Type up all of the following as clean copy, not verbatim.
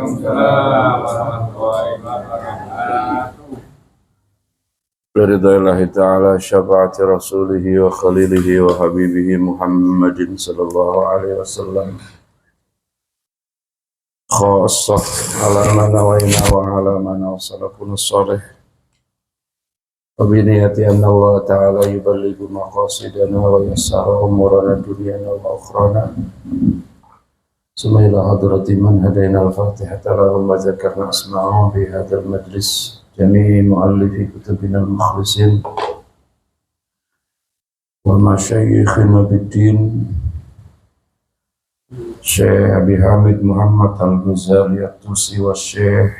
Waalaikumsalam warahmatullahi wabarakatuh. برضا الله تعالى شفاعة رسوله وخليله وحبيبه محمد صلى الله عليه وسلم خاصة على ما نوينا وعلى ما نوصلكم الصالح وبنية أن الله تعالى يبلغ مقاصدنا ويسر أمورنا دنيانا وأخرانا ثم إلى حضرة من هدينا الفاتحة لهم وذكرنا أسماءهم في هذا المجلس جميع مؤلفي كتبنا المخلصين ومشايخنا بالدين Syekh Abi Hamid Muhammad Al-Ghazali At-Tusi wa Syekh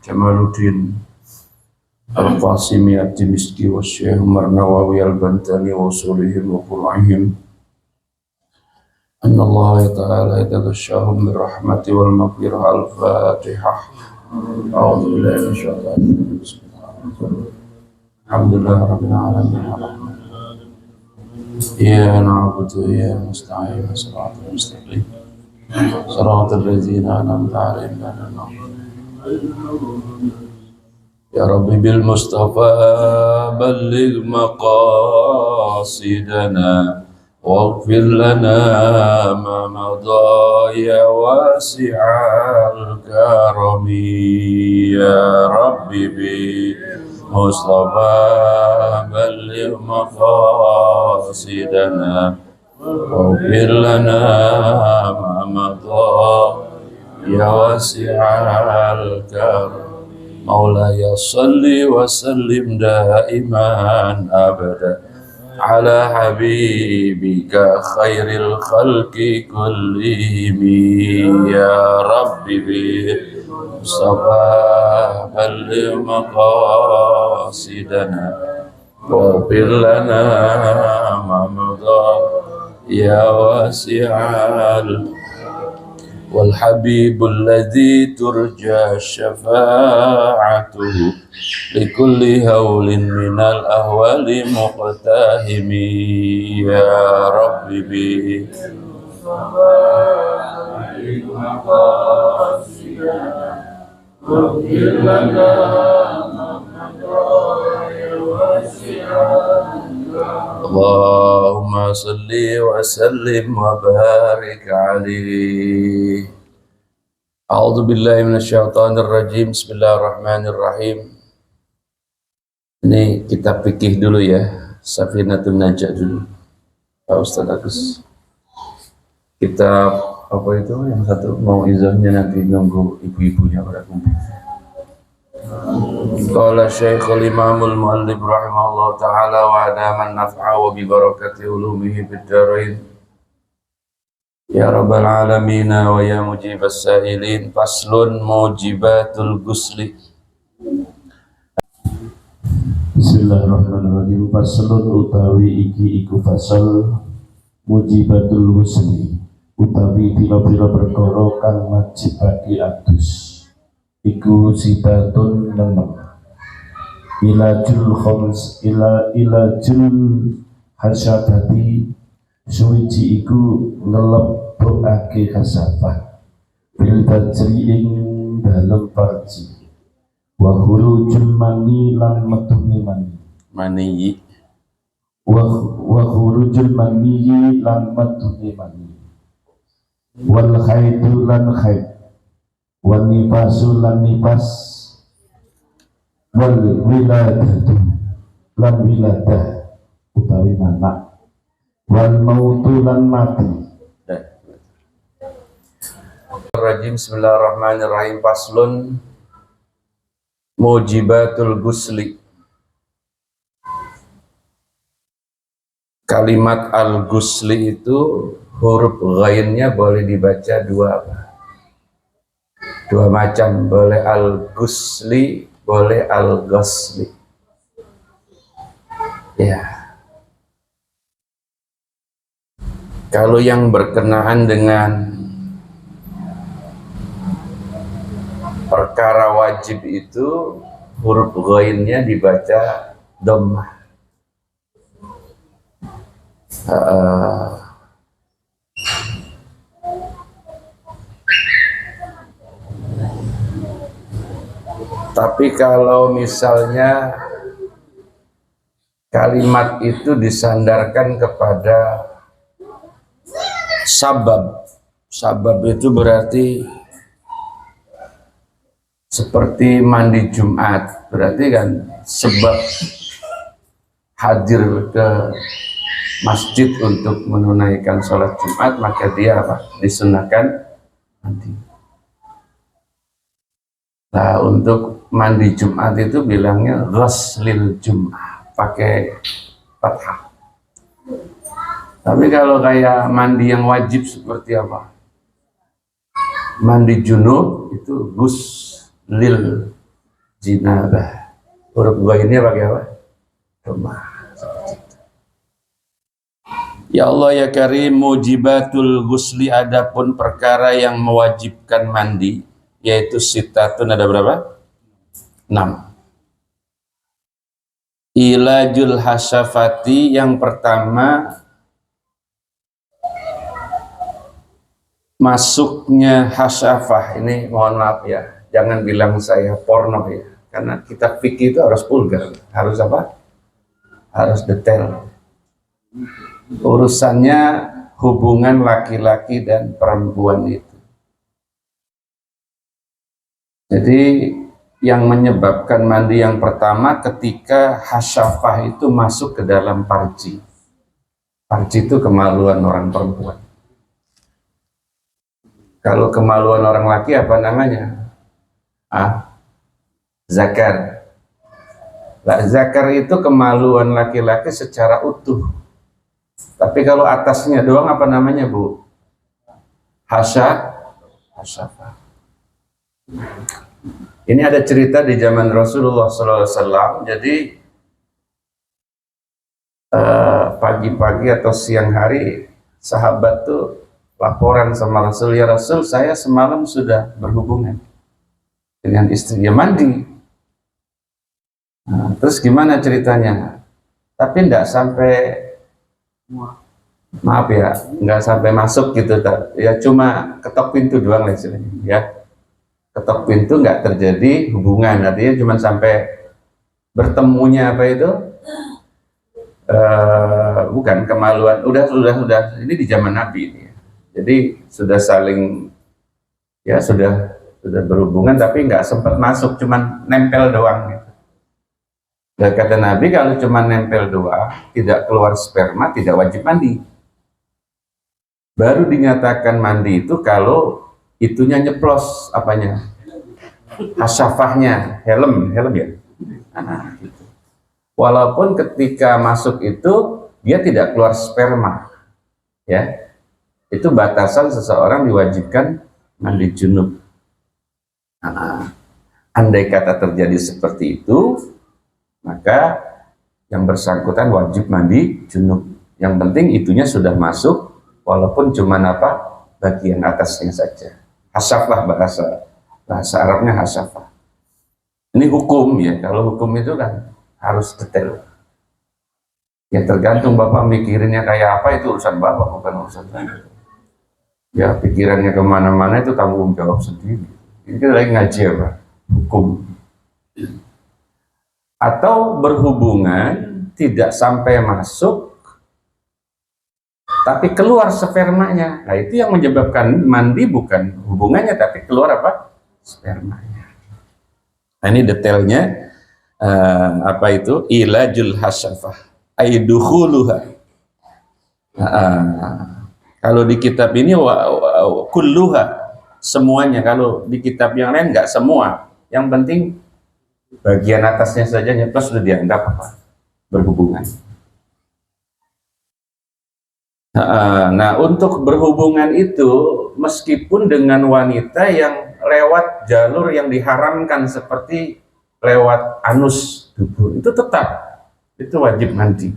Jamaluddin Al-Qasimi At-Timiski wa Syekh Umar Nawawi Al-Bantani wa usulihim wa qur'ihim Anna Allah Ta'ala yataghashahum min rahmati wal maghfirah. Al-Fatihah. A'udzu billahi minasyaitonir rajim. Bismillahirrahmanirrahim. Alhamdulillah rabbil alamin. إياك نعبد وإياك نستعين صراط المستقيم صراط الذين أنعمت عليهم غير المغضوب يا رب بالمصطفى بلغ مقاصدنا واغفر لنا ما مضى يا واسع الكرم يا رب بالمصطفى بلغ مقاصدنا واغفر لنا ما مضى يا واسع الكرم مولاي صل وسلم دائما أبدا على حبيبك خير الخلق كلهم يا رب بالمصطفى بلغ مقاصدنا واغفر لنا ما مضى يا واسع والحبيب الذي ترجى شفاعته لكل هول من الأهوال مقتهم يا رب بالمصطفى بلغ مقاصدنا واغفر لنا ما مضى يا واسع اللهم صل وسلم وبارك عليه. A'udzu billahi minasyaitonir rajim. Bismillahirrahmanirrahim. Ini kita fikih dulu ya, Safinatun Najah dulu. Pak Ustaz Agus. Kita apa itu yang satu mau izahnya nanti nunggu ibu-ibunya pada kumpul. Qala Syekhul Imamul Muallif rahimahullah ta'ala wa adaman naf'a wa bi barakati ulumihi bid darain ya rabbal alamin wa ya mujibas sa'ilin. Faslun mujibatul ghusli. Bismillahirrahmanirrahim. Faslun utawi iki iku fasal mujibatul ghusli utawi pira-pira perkara kang wajibake adus iku sitatun 6 ilajul khams ilajul hasyatati suwiji iku ngelebokake hasafah bil tajri ing dalem farji wa khurujul mani lan metune mani wa khurujul mani lan metune mani wal khaidu lan khaid wal nifasu lan nifas wal wiladatu lan wiladah utawi anak wal mautu lan mati. Rajim. Bismillahirrahmanirrahim. Faslun mujibatul ghusli. Kalimat al-ghusli itu huruf ghainnya boleh dibaca dua macam, boleh al-ghusli, boleh al-ghasli. Ya. Kalau yang berkenaan dengan perkara wajib itu huruf ghainnya dibaca dhammah. Tapi kalau misalnya kalimat itu disandarkan kepada sabab, sabab itu berarti seperti mandi Jumat, berarti kan sebab hadir ke masjid untuk menunaikan sholat Jumat, maka dia apa? Disunahkan mandi. Nah, untuk mandi Jumat itu bilangnya ghuslil Jum'ah, pakai fathah. Tapi kalau kayak mandi yang wajib seperti apa? Mandi junub itu ghuslil jinabah. Huruf gua ini pakai apa? Domah. Ya Allah ya Karim, mujibatul ghusli, adapun perkara yang mewajibkan mandi, yaitu sitatun, ada berapa? 6. Ilajul hasyafati, yang pertama masuknya hasyafah. Ini mohon maaf ya, jangan bilang saya porno ya, karena kitab fikih itu harus vulgar, harus apa? Harus detail. Urusannya hubungan laki-laki dan perempuan itu. Jadi yang menyebabkan mandi yang pertama ketika hasyafah itu masuk ke dalam parji. Parji itu kemaluan orang perempuan. Kalau kemaluan orang laki apa namanya? Zakar. Nah, zakar itu kemaluan laki-laki secara utuh. Tapi kalau atasnya doang apa namanya, Bu? Hasyafah. Ini ada cerita di zaman Rasulullah SAW. Jadi pagi-pagi atau siang hari sahabat tuh laporan sama Rasul, ya Rasul, saya semalam sudah berhubungan dengan istrinya, mandi. Nah, terus gimana ceritanya? Tapi enggak sampai, maaf ya, enggak sampai masuk gitu, ya cuma ketok pintu doang lah istilahnya, ya. Ketok pintu, nggak terjadi hubungan, artinya cuma sampai bertemunya apa itu, bukan kemaluan, udah, ini di zaman Nabi ini ya. Jadi sudah saling, ya sudah berhubungan, tapi nggak sempat masuk, cuma nempel doang gitu. Dan kata Nabi, kalau cuma nempel doang, tidak keluar sperma, tidak wajib mandi. Baru dinyatakan mandi itu kalau itunya nyeplos, apanya? Hasyafahnya, helm ya. Gitu. Walaupun ketika masuk itu dia tidak keluar sperma, ya. Itu batasan seseorang diwajibkan mandi junub. Andai kata terjadi seperti itu, maka yang bersangkutan wajib mandi junub. Yang penting itunya sudah masuk, walaupun cuma apa? Bagian atasnya saja. Hasyafah bahasa Arabnya hasyafah. Ini hukum ya, kalau hukum itu kan harus detail. Ya tergantung Bapak mikirinnya kayak apa, itu urusan Bapak, bukan urusan saya. Ya pikirannya kemana-mana itu tanggung jawab sendiri. Ini kita lagi ngaji apa? Hukum. Atau berhubungan tidak sampai masuk, tapi keluar spermanya. Nah itu yang menyebabkan mandi, bukan hubungannya, tapi keluar apa? Spermanya. Nah ini detailnya, apa itu? Ilajul hasyafah, aidukhuluha. Kalau di kitab ini kulluha, semuanya. Kalau di kitab yang lain nggak semua. Yang penting bagian atasnya saja nyeplos sudah dianggap apa? Berhubungan. Nah, untuk berhubungan itu meskipun dengan wanita yang lewat jalur yang diharamkan seperti lewat anus dubur, itu tetap itu wajib mandi.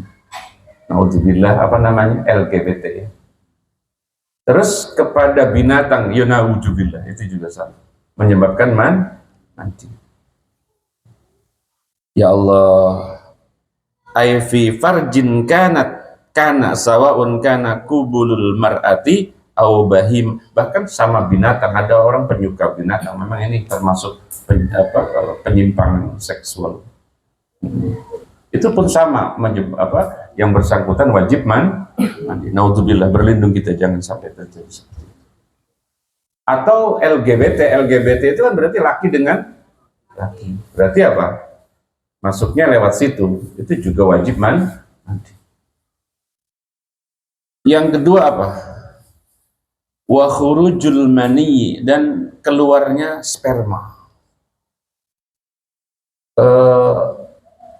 Naudzubillah, apa namanya, LGBT ya. Terus kepada binatang, ya naudzubillah, itu juga sama, menyebabkan mandi. Ya Allah, ay fi farjin kana sawaun kana kubulul mar'ati au bahim, bahkan sama binatang. Ada orang penyuka binatang, memang ini termasuk kalau penyimpangan seksual. Itu pun sama, yang bersangkutan wajib mandi. Naudzubillah, berlindung kita jangan sampai terjadi. Atau LGBT itu kan berarti laki dengan laki. Berarti apa? Masuknya lewat situ, itu juga wajib mandi. Yang kedua apa? Wa khurujul mani, dan keluarnya sperma.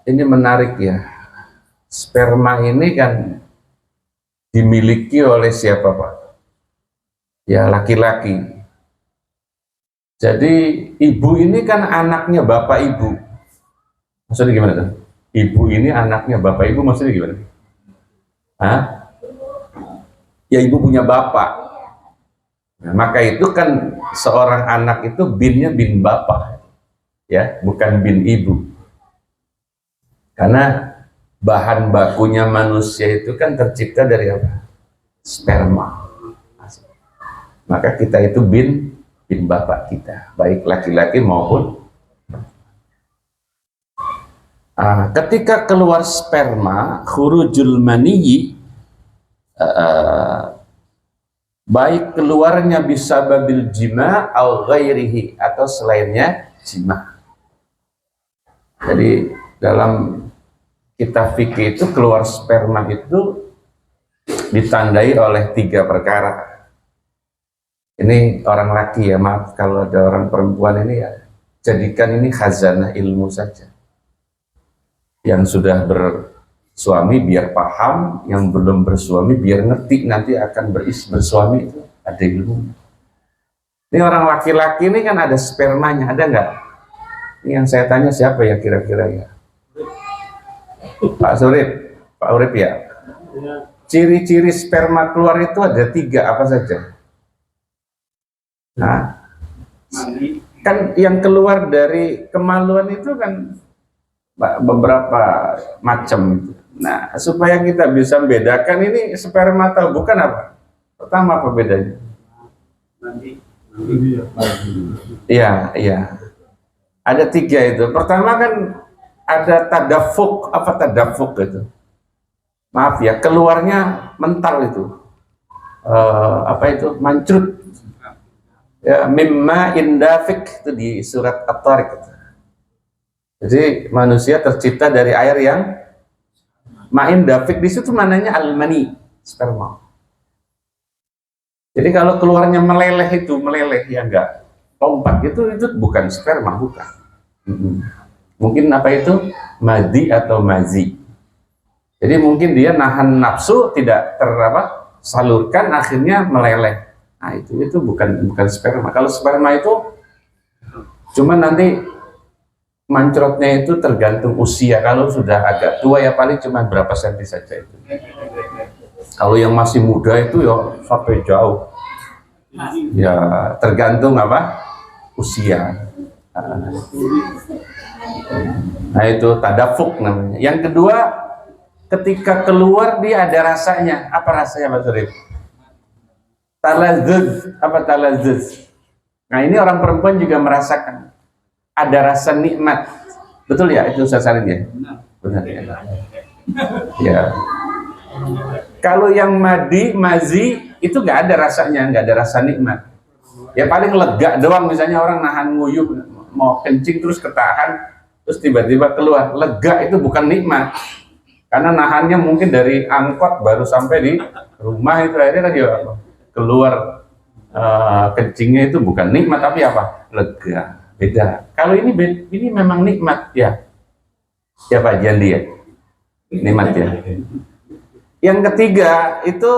Ini menarik ya. Sperma ini kan dimiliki oleh siapa, Pak? Ya, laki-laki. Jadi ibu ini kan anaknya bapak ibu. Maksudnya gimana tuh? Ibu ini anaknya bapak ibu, maksudnya gimana? Hah? Ya, ibu punya bapak. Nah, maka itu kan seorang anak itu binnya bin bapak, ya, bukan bin ibu. Karena bahan bakunya manusia itu kan tercipta dari apa? Sperma. Maka kita itu bin bapak kita, baik laki-laki maupun ketika keluar sperma, khurujul maniyyi, baik keluarnya bisa babil jima au ghairihi, atau selainnya jima. Jadi dalam kitab fikih itu keluar sperma itu ditandai oleh 3 perkara. Ini orang laki ya, maaf kalau ada orang perempuan ini ya, jadikan ini khazanah ilmu saja. Yang sudah bersuami biar paham, yang belum bersuami biar ngerti nanti akan bersuami itu ada ilmu. Ini orang laki-laki ini kan ada spermanya, ada nggak? Ini yang saya tanya siapa ya kira-kira ya? Pak Urip ya? Ciri-ciri sperma keluar itu ada 3, apa saja? Nah, kan yang keluar dari kemaluan itu kan beberapa macam. Nah, supaya kita bisa membedakan ini sperma atau bukan apa? Pertama apa bedanya? Iya. Ada 3 itu. Pertama kan ada tadafuk. Apa tadafuk itu? Maaf ya, keluarnya mental itu. Apa itu? Mancrut. Ya, mimma indafik itu di surat At-Tariq itu. Jadi manusia tercipta dari air yang ma'in dafik, di situ mananya al-mani, sperma. Jadi kalau keluarnya meleleh ya enggak lompat itu bukan sperma, bukan. Mungkin apa itu? Madi atau mazi. Jadi mungkin dia nahan nafsu tidak salurkan, akhirnya meleleh. Nah, itu bukan sperma. Kalau sperma itu cuma nanti mancrotnya itu tergantung usia. Kalau sudah agak tua ya paling cuma berapa senti saja itu. Kalau yang masih muda itu ya sampai jauh. Ya tergantung usia. Nah, itu tadafuk namanya. Yang kedua, ketika keluar dia ada rasanya. Apa rasanya, Mas Surip? Talazuz. Apa talazuz? Nah, ini orang perempuan juga merasakan ada rasa nikmat. Betul ya itu Ustaz Salim ya? Benar ya. Ya. Kalau yang mazi itu nggak ada rasanya, nggak ada rasa nikmat. Ya paling lega doang, misalnya orang nahan nguyuh mau kencing terus ketahan, terus tiba-tiba keluar, lega, itu bukan nikmat. Karena nahannya mungkin dari angkot baru sampai di rumah, itu akhirnya kan ya keluar kencingnya, itu bukan nikmat tapi apa? Lega. Beda. Kalau ini memang nikmat ya. Ya Pak Jandi ya. Nikmat ya. Yang ketiga itu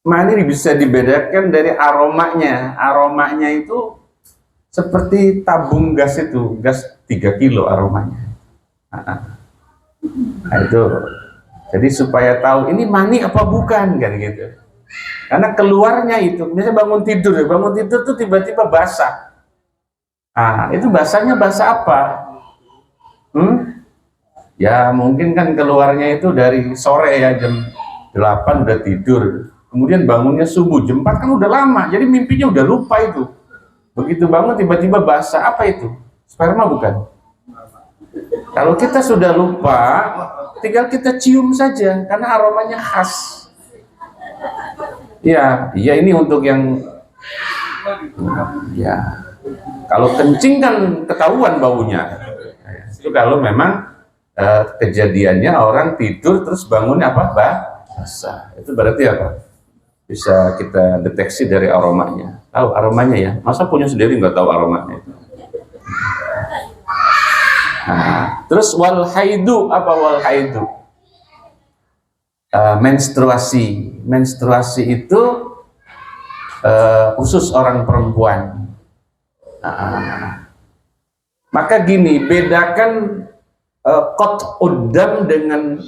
mani bisa dibedakan dari aromanya. Aromanya itu seperti tabung gas itu, gas 3 kilo aromanya. Nah, itu. Jadi supaya tahu ini mani apa bukan kan gitu. Karena keluarnya itu, misalnya bangun tidur tuh tiba-tiba basah. Nah, itu basahnya basah apa? Ya mungkin kan keluarnya itu dari sore ya, jam 8 udah tidur. kemudian bangunnya subuh, jam 4 kan udah lama, jadi mimpinya udah lupa itu. Begitu bangun tiba-tiba basah, apa itu? Sperma bukan? Kalau kita sudah lupa, tinggal kita cium saja, karena aromanya khas. Ya, ini untuk yang, ya, kalau kencing kan ketahuan baunya. Itu kalau memang kejadiannya orang tidur terus bangunnya apa? Basah. Itu berarti apa? Bisa kita deteksi dari aromanya. Tahu aromanya ya? Masa punya sendiri nggak tahu aromanya itu? Nah, terus wal haidu, apa wal haidu? Menstruasi. Menstruasi itu khusus orang perempuan. Maka gini, bedakan qat uddam dengan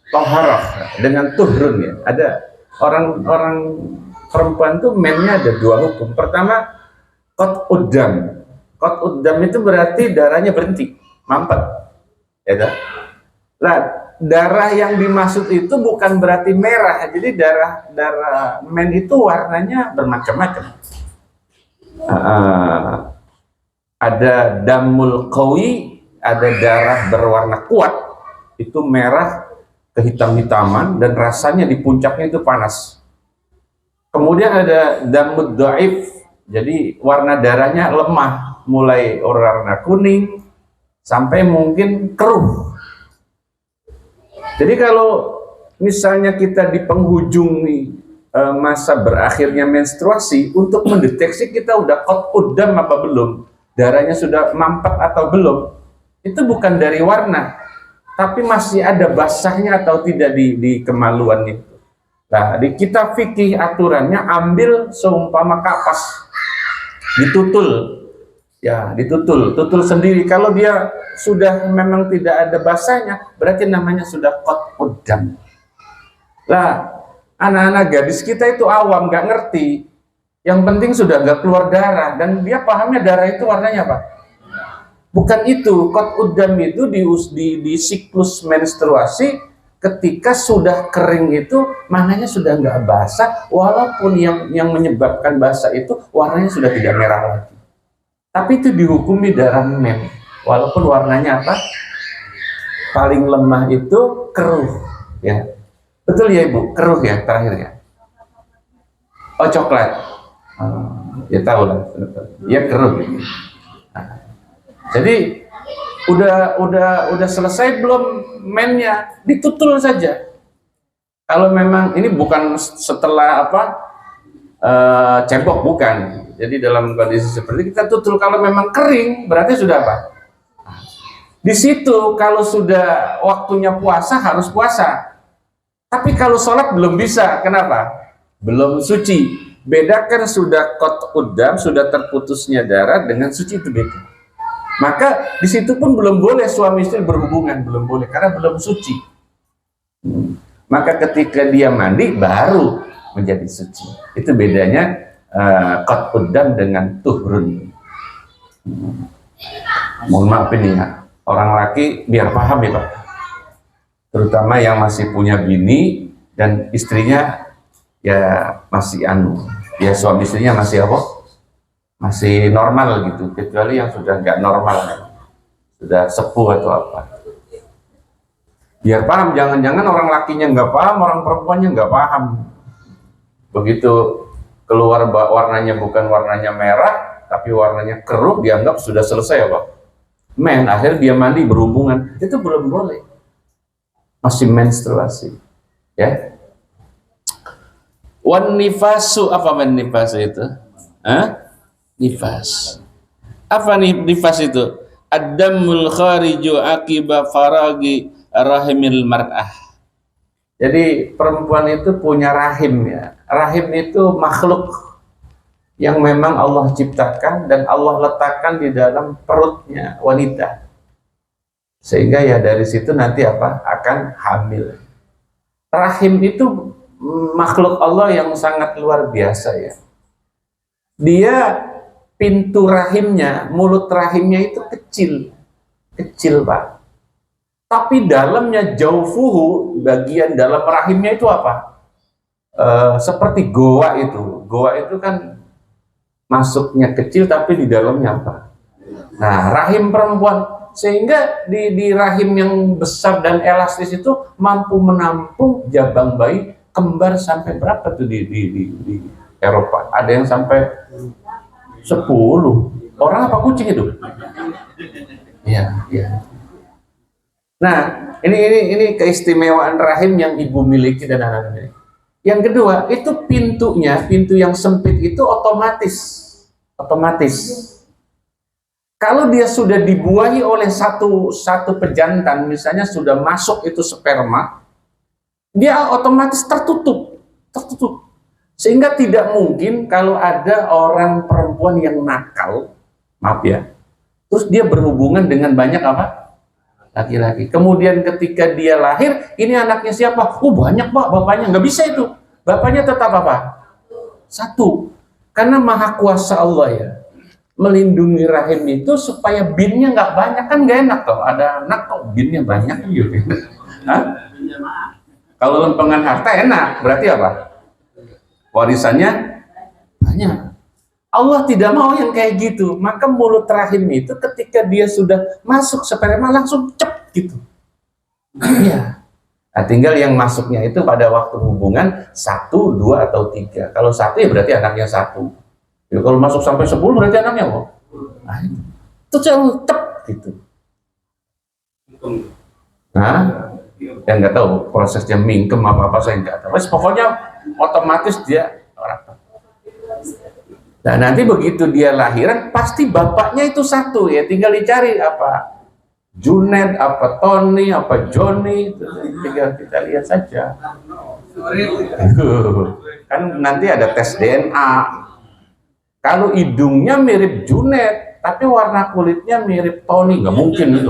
toharah, dengan tuhrun ya. Ada orang perempuan tuh mennya ada dua hukum. Pertama, qat uddam. Qat uddam itu berarti darahnya berhenti, mampet. Ya dah. Lah, darah yang dimaksud itu bukan berarti merah. Jadi darah men itu warnanya bermacam-macam. Ada damul qawi, ada darah berwarna kuat, itu merah kehitam-hitaman dan rasanya di puncaknya itu panas. Kemudian ada damud dhaif, jadi warna darahnya lemah, mulai warna kuning sampai mungkin keruh. Jadi kalau misalnya kita di penghujung nih, masa berakhirnya menstruasi, untuk mendeteksi kita udah qat uddam apa belum, darahnya sudah mampet atau belum, itu bukan dari warna, tapi masih ada basahnya atau tidak di kemaluan itu. Nah, di kitab fikih aturannya ambil seumpama kapas, ditutul, ya tutul sendiri. Kalau dia sudah memang tidak ada basahnya, berarti namanya sudah qat uddam. Lah, anak-anak gadis kita itu awam, nggak ngerti. Yang penting sudah nggak keluar darah, dan dia pahamnya darah itu warnanya apa? Bukan itu. Qat uddam itu di siklus menstruasi, ketika sudah kering itu maknanya sudah nggak basah, walaupun yang menyebabkan basah itu warnanya sudah tidak merah lagi. Tapi itu dihukumi darah men, walaupun warnanya apa? Paling lemah itu keruh, ya. Betul ya Ibu, keruh ya terakhir ya. Oh, coklat. Ya tahu lah. Ya keruh gitu. Nah, jadi udah selesai belum mennya, ditutul saja. Kalau memang ini bukan setelah apa cebok, bukan. Jadi dalam kondisi seperti kita tutul, kalau memang kering berarti sudah apa? Di situ kalau sudah waktunya puasa harus puasa. Tapi kalau sholat belum bisa, kenapa? Belum suci. Bedakan sudah qat uddam, sudah terputusnya darah, dengan suci itu beda. Maka di situ pun belum boleh suami istri berhubungan, belum boleh karena belum suci. Maka ketika dia mandi baru menjadi suci. Itu bedanya qat uddam dengan tuhrun. Mohon maaf ini ya, orang laki biar paham ya Pak. Terutama yang masih punya bini dan istrinya ya masih ya suami istrinya masih apa? Masih normal gitu, kecuali yang sudah nggak normal, sudah sepuh atau apa. Biar paham, jangan-jangan orang lakinya nggak paham, orang perempuannya nggak paham. Begitu keluar warnanya bukan warnanya merah, tapi warnanya keruh, dianggap sudah selesai apa? Men, akhirnya dia mandi berhubungan, itu belum boleh. Masih menstruasi, ya. Wan nifasu, apa men nifasu itu? Nifas. Apa nih nifas itu? Ad-damul khariju akiba faragi rahimil mar'ah. Jadi perempuan itu punya rahim ya. Rahim itu makhluk yang memang Allah ciptakan dan Allah letakkan di dalam perutnya wanita. Sehingga ya dari situ nanti apa? Akan hamil. Rahim itu makhluk Allah yang sangat luar biasa ya. Dia pintu rahimnya, mulut rahimnya itu kecil Pak. Tapi dalamnya jaufuhu, bagian dalam rahimnya itu apa? seperti goa itu kan masuknya kecil tapi di dalamnya apa? Nah, rahim perempuan, sehingga di rahim yang besar dan elastis itu mampu menampung jabang bayi kembar sampai berapa tuh di Eropa? Ada yang sampai 10 orang apa kucing itu? Iya, iya. Nah, ini keistimewaan rahim yang ibu miliki dan anak miliki. Yang kedua, itu pintu yang sempit itu otomatis. Kalau dia sudah dibuahi oleh satu pejantan, misalnya sudah masuk itu sperma, dia otomatis tertutup. Sehingga tidak mungkin kalau ada orang perempuan yang nakal, maaf ya, terus dia berhubungan dengan banyak apa? Laki-laki. Kemudian ketika dia lahir, ini anaknya siapa? Banyak pak, bapaknya. Nggak bisa itu. Bapaknya tetap apa? Satu. Karena maha kuasa Allah ya, melindungi rahim itu supaya binnya nggak banyak. Kan nggak enak tuh, ada anak kok binnya banyak gitu. Kalau lempengan harta enak, berarti apa? Warisannya banyak. Allah tidak mau yang kayak gitu. Maka mulut rahim itu ketika dia sudah masuk sperma langsung cep gitu. Iya. Nah, tinggal yang masuknya itu pada waktu hubungan 1, 2 atau 3. Kalau 1 ya berarti anaknya 1. Ya, kalau masuk sampai 10 berarti anaknya kok. Nah, itu cep gitu. Nah, yang nggak tahu prosesnya mingkem apa saya nggak tahu. Pokoknya otomatis dia orang. Nah, nanti begitu dia lahiran pasti bapaknya itu satu ya, tinggal dicari apa Junet, apa Tony, apa Johnny, itu tinggal kita lihat saja. Kan nanti ada tes DNA. Kalau hidungnya mirip Junet tapi warna kulitnya mirip Tony, nggak mungkin itu.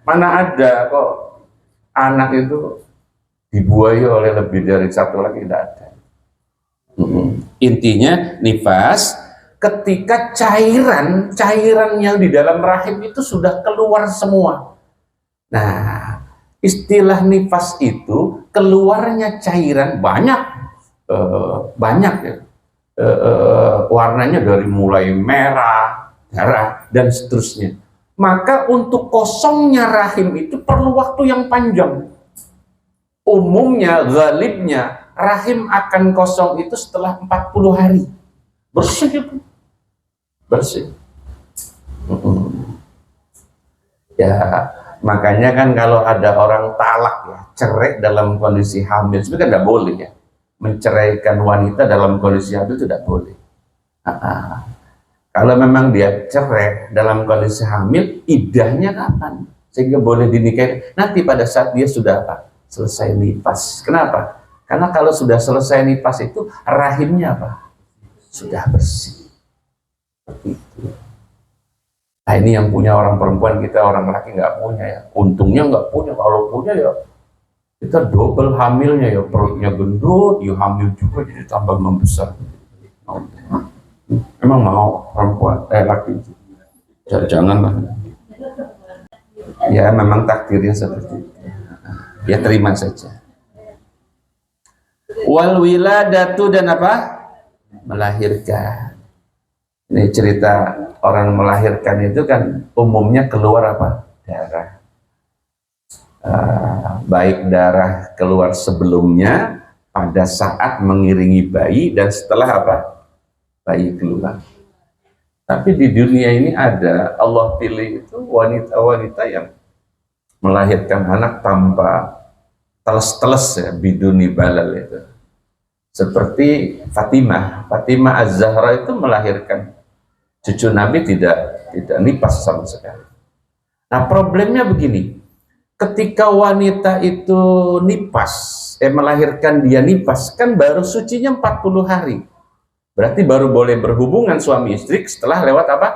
Mana ada kok anak itu dibuahi oleh lebih dari satu lagi, tidak ada. Intinya nifas ketika cairan yang di dalam rahim itu sudah keluar semua. Nah, istilah nifas itu keluarnya cairan banyak ya. Warnanya dari mulai merah, darah dan seterusnya. Maka untuk kosongnya rahim itu perlu waktu yang panjang. Umumnya, ghalibnya, rahim akan kosong itu setelah 40 hari. Bersih itu. Bersih. Ya, makanya kan kalau ada orang talak ya, cerai dalam kondisi hamil, sebenarnya kan tidak boleh ya. Menceraikan wanita dalam kondisi hamil itu tidak boleh. Kalau memang dia cerai dalam kondisi hamil, iddahnya kapan? Sehingga boleh dinikahi nanti pada saat dia sudah apa? Selesai nifas. Kenapa? Karena kalau sudah selesai nifas itu rahimnya apa? Sudah bersih. Seperti itu. Nah, ini yang punya orang perempuan, kita orang laki nggak punya ya. Untungnya nggak punya. Kalau punya ya kita double hamilnya ya, perutnya gendut, ya hamil juga jadi tambah membesar. Emang mau perempuan laki itu? Janganlah. Ya memang takdirnya seperti itu. Ya terima saja. Wal wiladatu, dan apa? Melahirkan. Ini cerita orang melahirkan itu kan umumnya keluar apa? Darah. Baik darah keluar sebelumnya pada saat mengiringi bayi dan setelah apa? Bayi keluar. Tapi di dunia ini ada, Allah pilih itu wanita-wanita yang melahirkan anak tanpa teles-teles ya, biduni balal itu. Seperti Fatimah Az-Zahra itu melahirkan cucu Nabi tidak nifas sama sekali. Nah, problemnya begini. Ketika wanita itu nifas, melahirkan dia nifas, kan baru sucinya 40 hari. Berarti baru boleh berhubungan suami istri setelah lewat apa?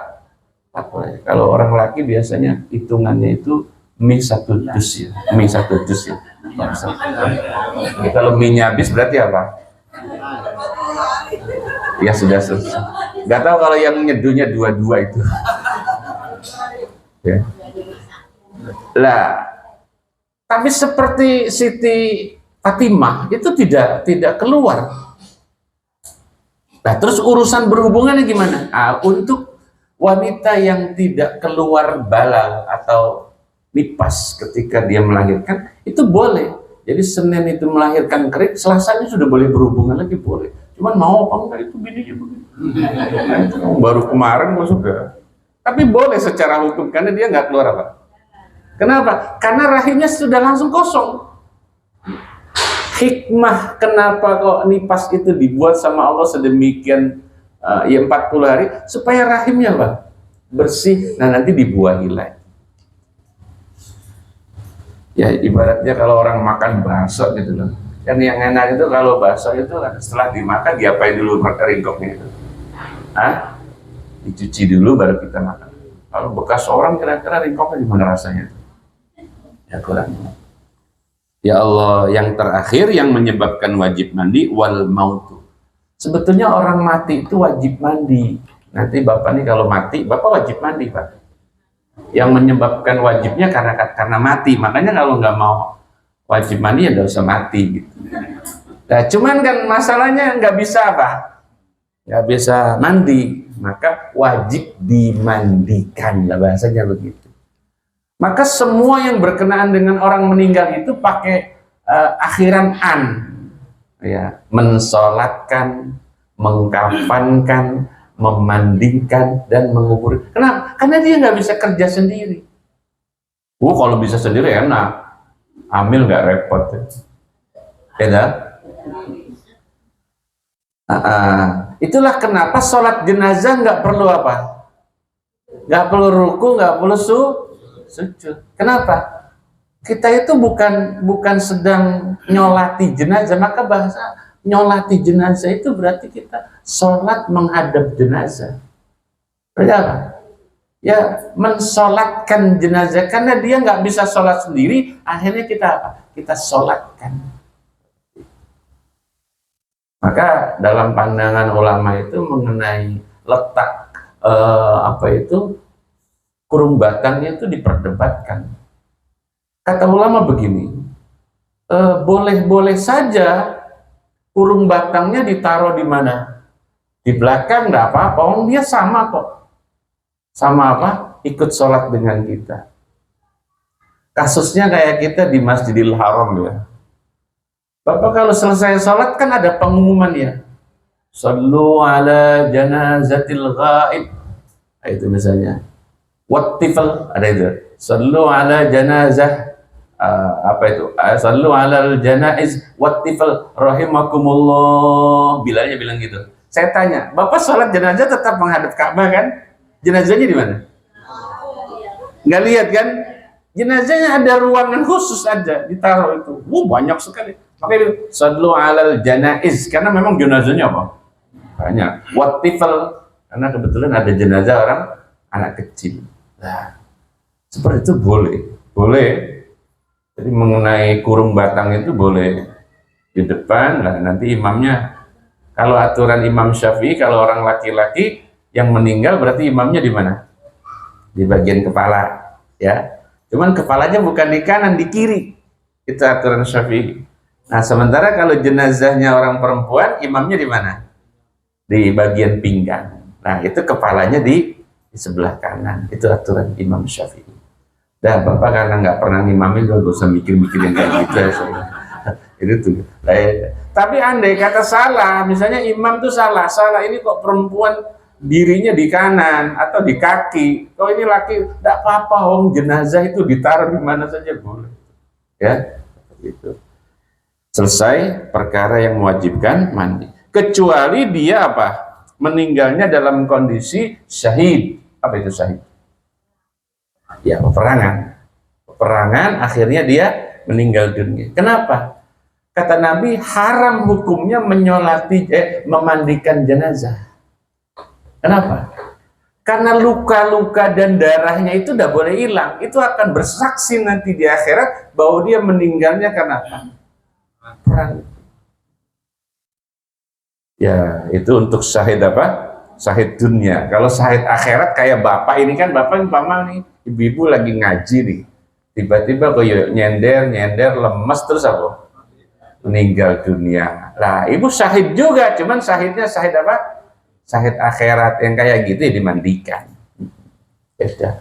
40 hari. Kalau orang laki biasanya hitungannya itu mie 1 dus ya. Mie 1 dus ya. Kalau mie-nya habis berarti apa? Ya sudah selesai. Gak tahu kalau yang nyeduhnya 2 itu. Ya. Lah, tapi seperti Siti Fatimah itu tidak keluar. Nah, terus urusan berhubungannya gimana? Untuk wanita yang tidak keluar balal atau nipas ketika dia melahirkan, itu boleh. Jadi Senin itu melahirkan kering, Selasanya sudah boleh berhubungan lagi, boleh. Cuman mau apa enggak itu bininya begitu. Baru kemarin kok sudah. Tapi boleh secara hukum karena dia nggak keluar apa. Kenapa? Karena rahimnya sudah langsung kosong. Hikmah kenapa kok nipas itu dibuat sama Allah sedemikian ya 40 hari supaya rahimnya apa? Bersih. Nah nanti dibuahi lagi. Ya ibaratnya kalau orang makan bakso gitu loh. Kan yang enak itu kalau bakso itu setelah dimakan diapain dulu ringkoknya itu? Dicuci dulu baru kita makan. Kalau bekas orang kira-kira ringkoknya gimana rasanya? Ya kurang. Ya Allah, yang terakhir yang menyebabkan wajib mandi wal mautu. Sebetulnya orang mati itu wajib mandi. Nanti Bapak nih kalau mati, Bapak wajib mandi, Pak. Yang menyebabkan wajibnya karena mati. Makanya kalau nggak mau wajib mandi ya nggak usah mati gitu. Nah, cuman kan masalahnya nggak bisa apa? Nggak bisa mandi, maka wajib dimandikan lah bahasanya begitu. Maka semua yang berkenaan dengan orang meninggal itu pakai akhiran an, ya, mensolatkan, mengkafankan, memandikan dan mengubur. Kenapa? Karena dia nggak bisa kerja sendiri. Kalau bisa sendiri enak, hamil nggak repot, ya. Itulah kenapa sholat jenazah nggak perlu apa? Nggak perlu ruku, nggak perlu sujud. Kenapa? Kita itu bukan sedang nyolati jenazah, maka bahasa nyolati jenazah itu berarti kita sholat menghadap jenazah. Berarti apa? Ya mensolatkan jenazah, karena dia nggak bisa sholat sendiri, akhirnya kita apa? Kita sholatkan. Maka dalam pandangan ulama itu mengenai letak kurung batangnya itu diperdebatkan. Kata ulama begini, boleh-boleh saja kurung batangnya ditaruh di mana? Di belakang nggak apa-apa, dia sama kok. Sama apa? Ikut sholat dengan kita. Kasusnya kayak kita di Masjidil Haram ya. Bapak kalau selesai sholat kan ada pengumuman ya. Sallu ala janazatil ghaib. Itu misalnya. Wattifal, ada itu. Sallu ala janazah. Sallu ala janaiz wattifal rahimakumullah. Bilanya bilang gitu. Saya tanya, Bapak sholat jenazah tetap menghadap Ka'bah kan? Jenazahnya di mana? Nggak lihat kan? Jenazahnya ada ruangan khusus aja ditaruh itu. Banyak sekali. Makanya sallu alal janaiz, karena memang jenazahnya apa? Banyak. Wattifal, karena kebetulan ada jenazah orang anak kecil. Nah, seperti itu boleh. Jadi mengenai kurung batang itu boleh di depan. Nah, nanti imamnya, kalau aturan Imam Syafi'i, kalau orang laki-laki yang meninggal berarti imamnya di mana? Di bagian kepala, ya. Cuman kepalanya bukan di kanan, di kiri. Itu aturan Syafi'i. Nah, sementara kalau jenazahnya orang perempuan, imamnya di mana? Di bagian pinggang. Nah, itu kepalanya di sebelah kanan. Itu aturan Imam Syafi'i. Dah, Bapak karena nggak pernah ngimamin, gak usah mikir-mikir yang kayak gitu ya. Itu tuh. Tapi andai kata salah, misalnya imam tuh salah ini kok perempuan dirinya di kanan atau di kaki, kalau ini laki, tidak apa-apa, jenazah itu ditaruh di mana saja boleh, ya, gitu. Selesai perkara yang mewajibkan mandi, kecuali dia apa? Meninggalnya dalam kondisi syahid. Apa itu syahid? Ya, peperangan akhirnya dia meninggal dunia. Kenapa? Kata Nabi, haram hukumnya memandikan jenazah. Kenapa? Karena luka-luka dan darahnya itu tidak boleh hilang. Itu akan bersaksi nanti di akhirat bahwa dia meninggalnya karena apa? Perang. Ya, itu untuk syahid apa? Syahid dunia. Kalau syahid akhirat kayak Bapak ini kan, Bapak umpama nih, ibu-ibu lagi ngaji nih. Tiba-tiba kok nyender lemes terus apa? meninggal dunia. Lah, ibu syahid juga, cuman syahidnya syahid apa? Syahid akhirat yang kayak gitu ya dimandikan. Beda.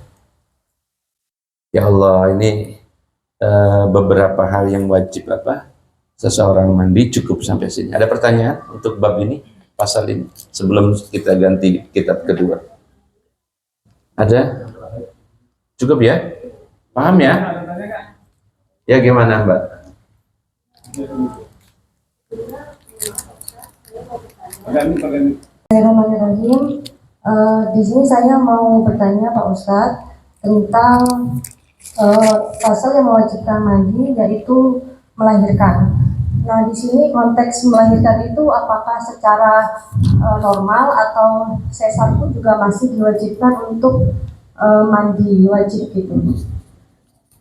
Ya Allah, ini beberapa hal yang wajib apa? Seseorang mandi cukup sampai sini. Ada pertanyaan untuk bab ini, pasal ini, sebelum kita ganti kitab kedua? Ada? Cukup ya? Paham ya? Ya gimana Mbak? Bismillahirrahmanirrahim. Di sini saya mau bertanya Pak Ustadz tentang pasal yang mewajibkan mandi, yaitu melahirkan. Nah, di sini konteks melahirkan itu apakah secara normal atau sesar pun juga masih diwajibkan untuk mandi wajib gitu.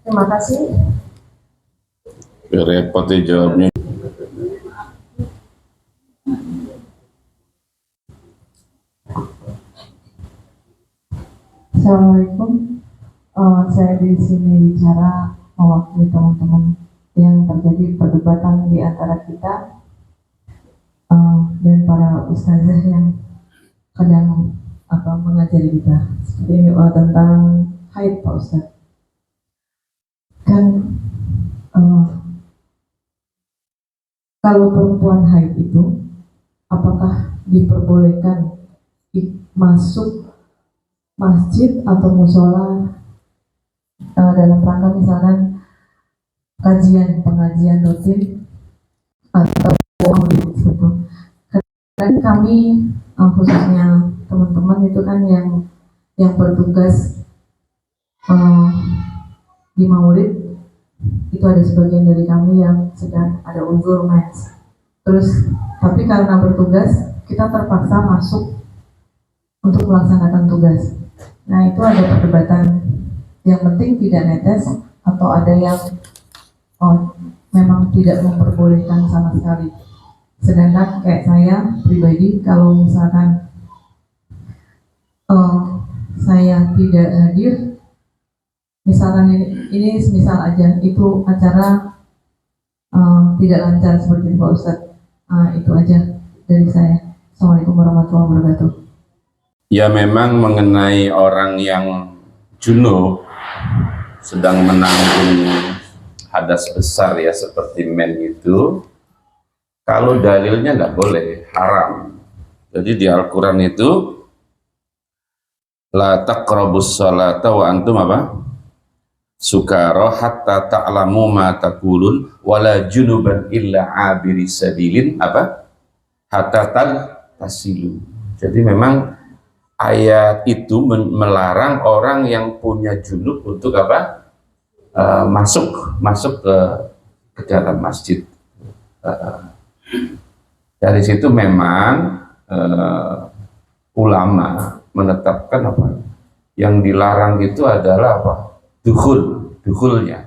Terima kasih. Repot ya jawabnya. Assalamualaikum. Saya di sini bicara mewakili teman-teman yang terjadi perdebatan di antara kita dan para ustazah yang kadang mengajari kita seperti tentang haid Pak Ustaz. Kan kalau perempuan haid itu apakah diperbolehkan masuk masjid atau musola dalam rangka misalkan pengajian rutin atau maulid gitu. Karena kami khususnya teman-teman itu kan yang bertugas di maulid itu ada sebagian dari kami yang sedang ada uzur mens. Terus tapi karena bertugas kita terpaksa masuk untuk melaksanakan tugas. Nah, itu ada perdebatan, yang penting tidak netes atau ada yang memang tidak memperbolehkan sama sekali. Sedangkan kayak saya pribadi, kalau misalkan saya tidak hadir, misalkan ini misal aja itu acara tidak lancar seperti Pak Ustadz, itu aja dari saya. Assalamualaikum warahmatullahi wabarakatuh. Ya memang mengenai orang yang junub sedang menanggung hadas besar ya seperti men itu, kalau dalilnya nggak boleh, haram. Jadi di Al-Quran itu la taqrabus sholata wa antum apa? Sukara hatta ta'lamu ma taqulun wala junuban illa abiri sabilin apa? Hatta tasilu. Jadi memang ayat itu melarang orang yang punya junub untuk apa? Masuk ke dalam masjid. Dari situ memang ulama menetapkan apa? Yang dilarang itu adalah apa? Dukhulnya.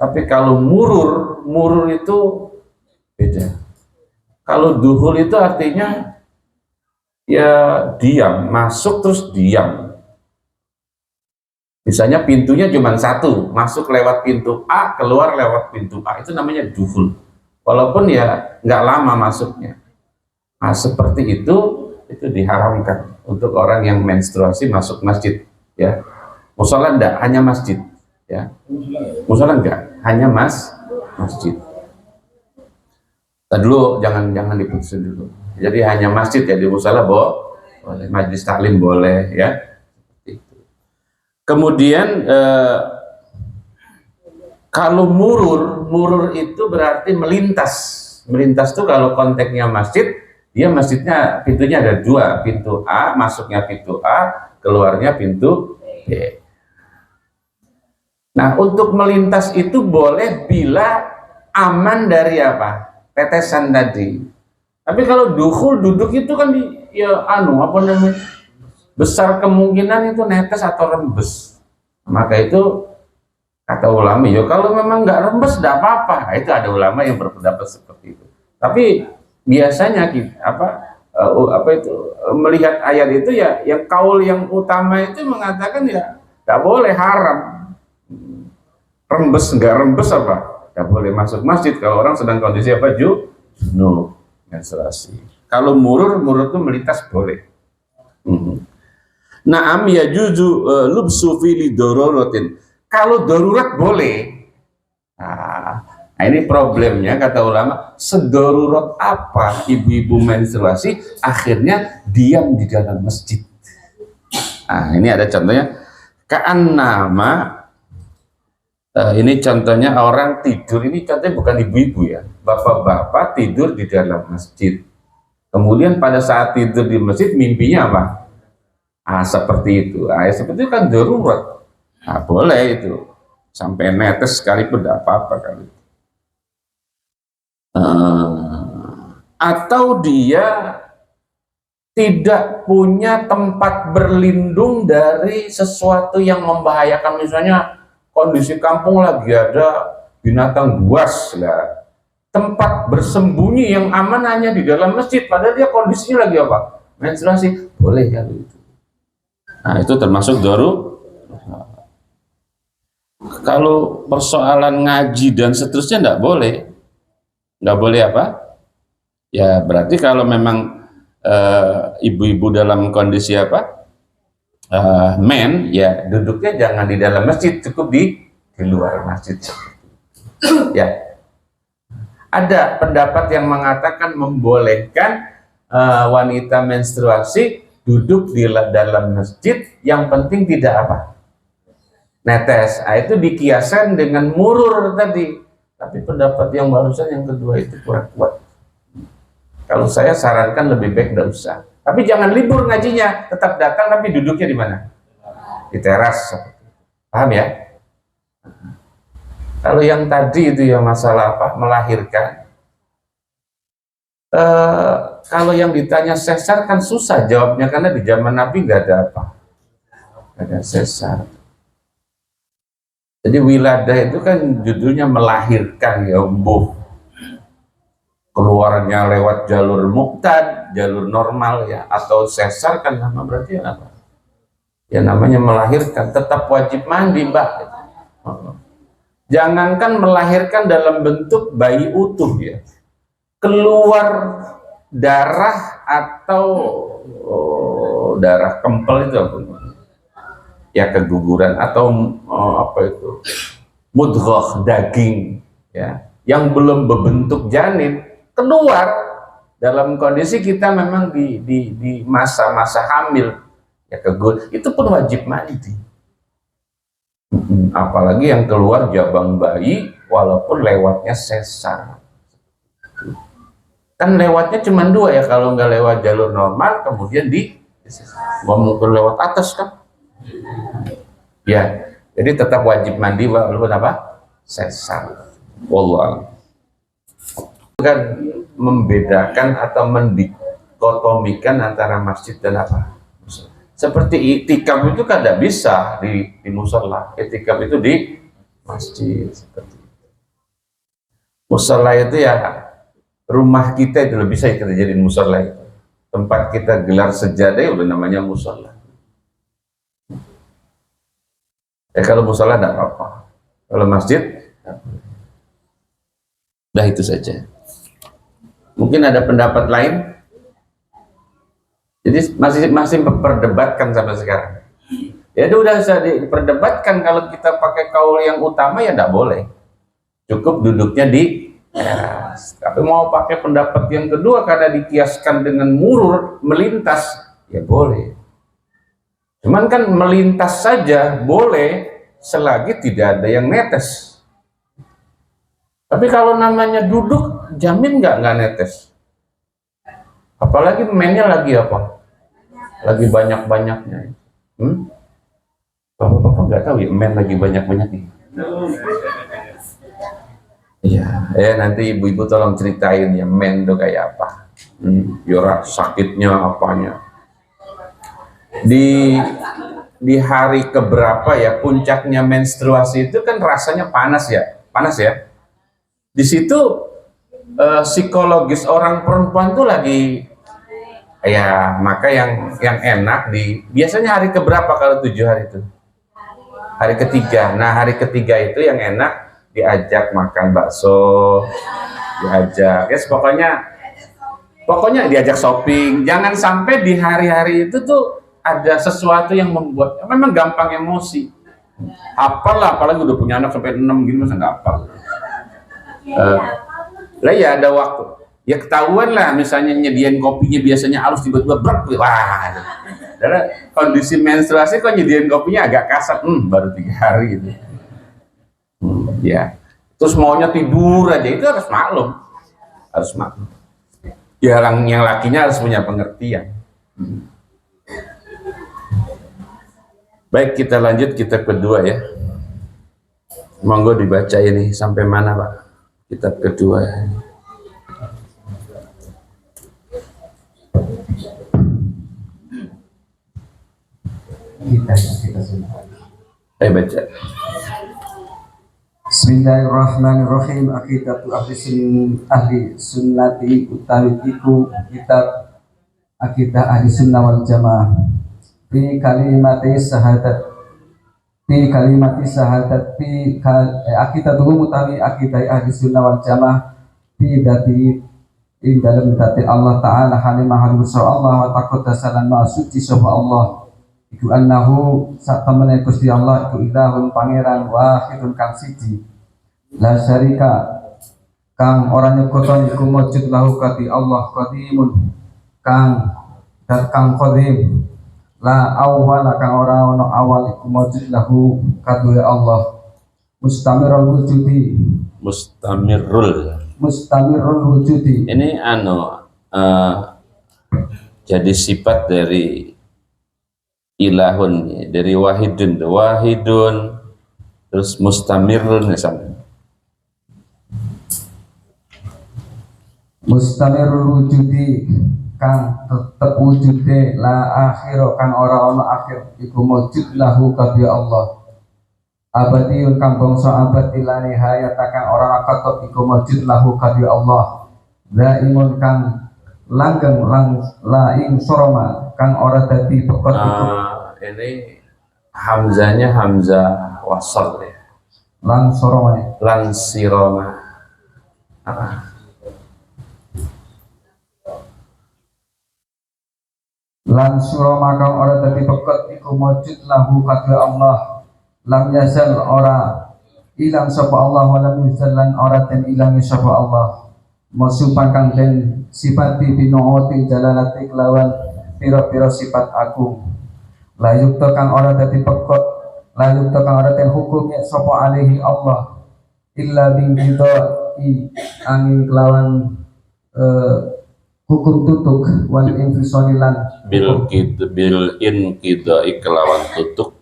Tapi kalau murur itu beda. Kalau dukhul itu artinya ya diam, masuk terus diam. Misalnya pintunya cuma satu, masuk lewat pintu A, keluar lewat pintu A, itu namanya dukhul. Walaupun ya nggak lama masuknya. Nah seperti itu diharamkan untuk orang yang menstruasi masuk masjid. Ya, musola enggak, hanya masjid. Ya, musola enggak, hanya masjid. Tadi dulu jangan diputusin dulu. Jadi hanya masjid ya, di musola boleh, majlis taklim boleh ya. Kemudian kalau murur itu berarti melintas itu kalau konteksnya masjid, dia masjidnya pintunya ada dua, pintu A, masuknya pintu A, keluarnya pintu B. Nah untuk melintas itu boleh bila aman dari apa? Tetesan tadi. Tapi kalau duduk itu kan besar kemungkinan itu netes atau rembes. Maka itu kata ulama, ya kalau memang nggak rembes tidak apa-apa. Itu ada ulama yang berpendapat seperti itu. Tapi biasanya melihat ayat itu ya, yang kaul yang utama itu mengatakan ya nggak boleh, haram. Rembes nggak rembes apa? nggak boleh masuk masjid kalau orang sedang kondisi apa, junub, menstruasi. Kalau murur itu melintas boleh. Naam ya juzu lubsu fi lidororotin. Kalau darurat boleh. Nah, ini problemnya kata ulama, sedarurat apa ibu-ibu menstruasi akhirnya diam di dalam masjid. Nah, ini ada contohnya. Ka'annama ini contohnya orang tidur, ini contohnya bukan ibu-ibu ya, bapak-bapak tidur di dalam masjid. Kemudian pada saat tidur di masjid mimpinya apa? Seperti itu. Seperti itu kan darurat. Boleh itu. Sampai netes sekalipun tidak apa-apa kali. Atau dia tidak punya tempat berlindung dari sesuatu yang membahayakan, misalnya kondisi kampung lagi ada binatang buas lah, tempat bersembunyi yang aman hanya di dalam masjid, padahal dia kondisinya lagi apa? Menstruasi, boleh kan itu. Nah, itu termasuk darurat. Kalau persoalan ngaji dan seterusnya enggak boleh. Enggak boleh apa? Ya berarti kalau memang ibu-ibu dalam kondisi apa? Ya duduknya jangan di dalam masjid, cukup di luar masjid. Ya, ada pendapat yang mengatakan membolehkan wanita menstruasi duduk di dalam masjid, yang penting tidak apa? Netes. Itu dikiaskan dengan murur tadi. Tapi pendapat yang barusan yang kedua itu kurang kuat. Kalau saya sarankan lebih baik tidak usah. Tapi jangan libur ngajinya, tetap datang tapi duduknya di mana? Di teras. Paham ya? Kalau yang tadi itu ya masalah apa? Melahirkan. Kalau yang ditanya sesar kan susah jawabnya, karena di zaman Nabi nggak ada apa? Nggak ada sesar. Jadi wiladah itu kan judulnya melahirkan ya, keluarnya lewat jalur muqtad, jalur normal ya, atau sesar kan nama berarti apa? Ya namanya melahirkan, tetap wajib mandi mbak. Jangankan melahirkan dalam bentuk bayi utuh ya, keluar darah atau darah kempel itu apa? Ya keguguran atau apa itu, mudghah, daging ya, yang belum berbentuk janin keluar dalam kondisi kita memang di masa-masa hamil ya, itu pun wajib mandi. Apalagi yang keluar jabang bayi walaupun lewatnya sesar, kan lewatnya cuma dua ya, kalau nggak lewat jalur normal kemudian nggak mungkin lewat atas kan ya. Jadi tetap wajib mandi walaupun apa? Sesar. Wallah kan membedakan atau mendikotomikan antara masjid dan apa? Seperti itikaf itu kan tidak bisa di musola, itikaf itu di masjid. Seperti itu. Musola itu ya rumah kita itu lebih bisa kita jadiin musola itu. Tempat kita gelar sejadah udah namanya musola. Ya kalau musola tidak apa-apa, kalau masjid udah itu saja. Mungkin ada pendapat lain. Jadi masih memperdebatkan sampai sekarang. Ya udah bisa diperdebatkan, kalau kita pakai kaul yang utama ya tidak boleh. Cukup duduknya di teras. Tapi mau pakai pendapat yang kedua karena dikiaskan dengan murur melintas, ya boleh. Cuman kan melintas saja boleh selagi tidak ada yang netes. Tapi kalau namanya duduk, jamin nggak netes. Apalagi mainnya lagi apa? Lagi banyak-banyaknya. Bapak-bapak nggak tahu ya main lagi banyak-banyaknya. Iya, nanti ibu-ibu tolong ceritain ya main itu kayak apa. Yora sakitnya apanya. Di hari keberapa ya puncaknya menstruasi itu kan rasanya panas ya. Di situ psikologis orang perempuan tuh lagi ya, maka yang enak biasanya hari keberapa kalau 7 hari itu? Hari ketiga. Nah hari ketiga itu yang enak diajak makan bakso, diajak, ya pokoknya diajak shopping. Jangan sampai di hari-hari itu tuh ada sesuatu yang membuat, memang gampang emosi. Hafal lah, apalagi udah punya anak sampai 6 gini masa nggak hafal. Lah ya ada waktu. Ya ketahuan lah, misalnya nyediain kopinya biasanya halus, tiba-tiba brek, wah. Karena kondisi menstruasi kok nyediain kopinya agak kasar, baru 3 hari gitu. Ya. Terus maunya tidur aja, itu harus maklum. Ya yang lakinya harus punya pengertian. Baik, kita lanjut kitab kedua ya. Monggo dibaca ini sampai mana Pak? Kitab kedua ya. Kita sudah. Baca. Bismillahirrahmanirrahim. Akidatu ahli sunnati utawi iku kitab akidah ahli sunnah wal jamaah fi kalimati syahadat akidatu utawi akidah ahli sunnah wal jamaah fi dati ing dalam dati Allah taala halimah Allah wa taqaddasalan ma suci sapa Allah iku annahu satamene Gusti Allah iku ilahun pangeran wahidun kang siji la syarika kang ora nyekoton iku mujud lahu kati Allah qadimun kang qadim la awwala kang ora ono awal iku mujud lahu kaduwe Allah mustamirul wujudi Ini jadi sifat dari ilahun, dari wahidun terus mustamirun mustamirul wujudi kang tetep wujude la akhir kang ora ono akhir iku mujud lahu kabeh Allah abadiyun kang bangsa abadi la nihayat kang ora katot iku mujud lahu kabeh Allah zaimun kang langgeng laing soroma kang ora dadi pekot iku ini hamzanya hamzah wasal ya. Lan siroma. Lan suroma kang ora dadi pekot iku mujud lahu kadhe Allah lam yazal ora ilang sapa Allah wa lam yazal lan ora den ilangi sapa Allah masupan kang den sifati binuoti jalalati kelawan pira-pira sifat agung layuk kang ora dadi pekot layuk kang ora den hukum sapa alaihi Allah illa bingkito angin kelawan hukum tutuk wal infisonilan bil inqidai kelawan tutuk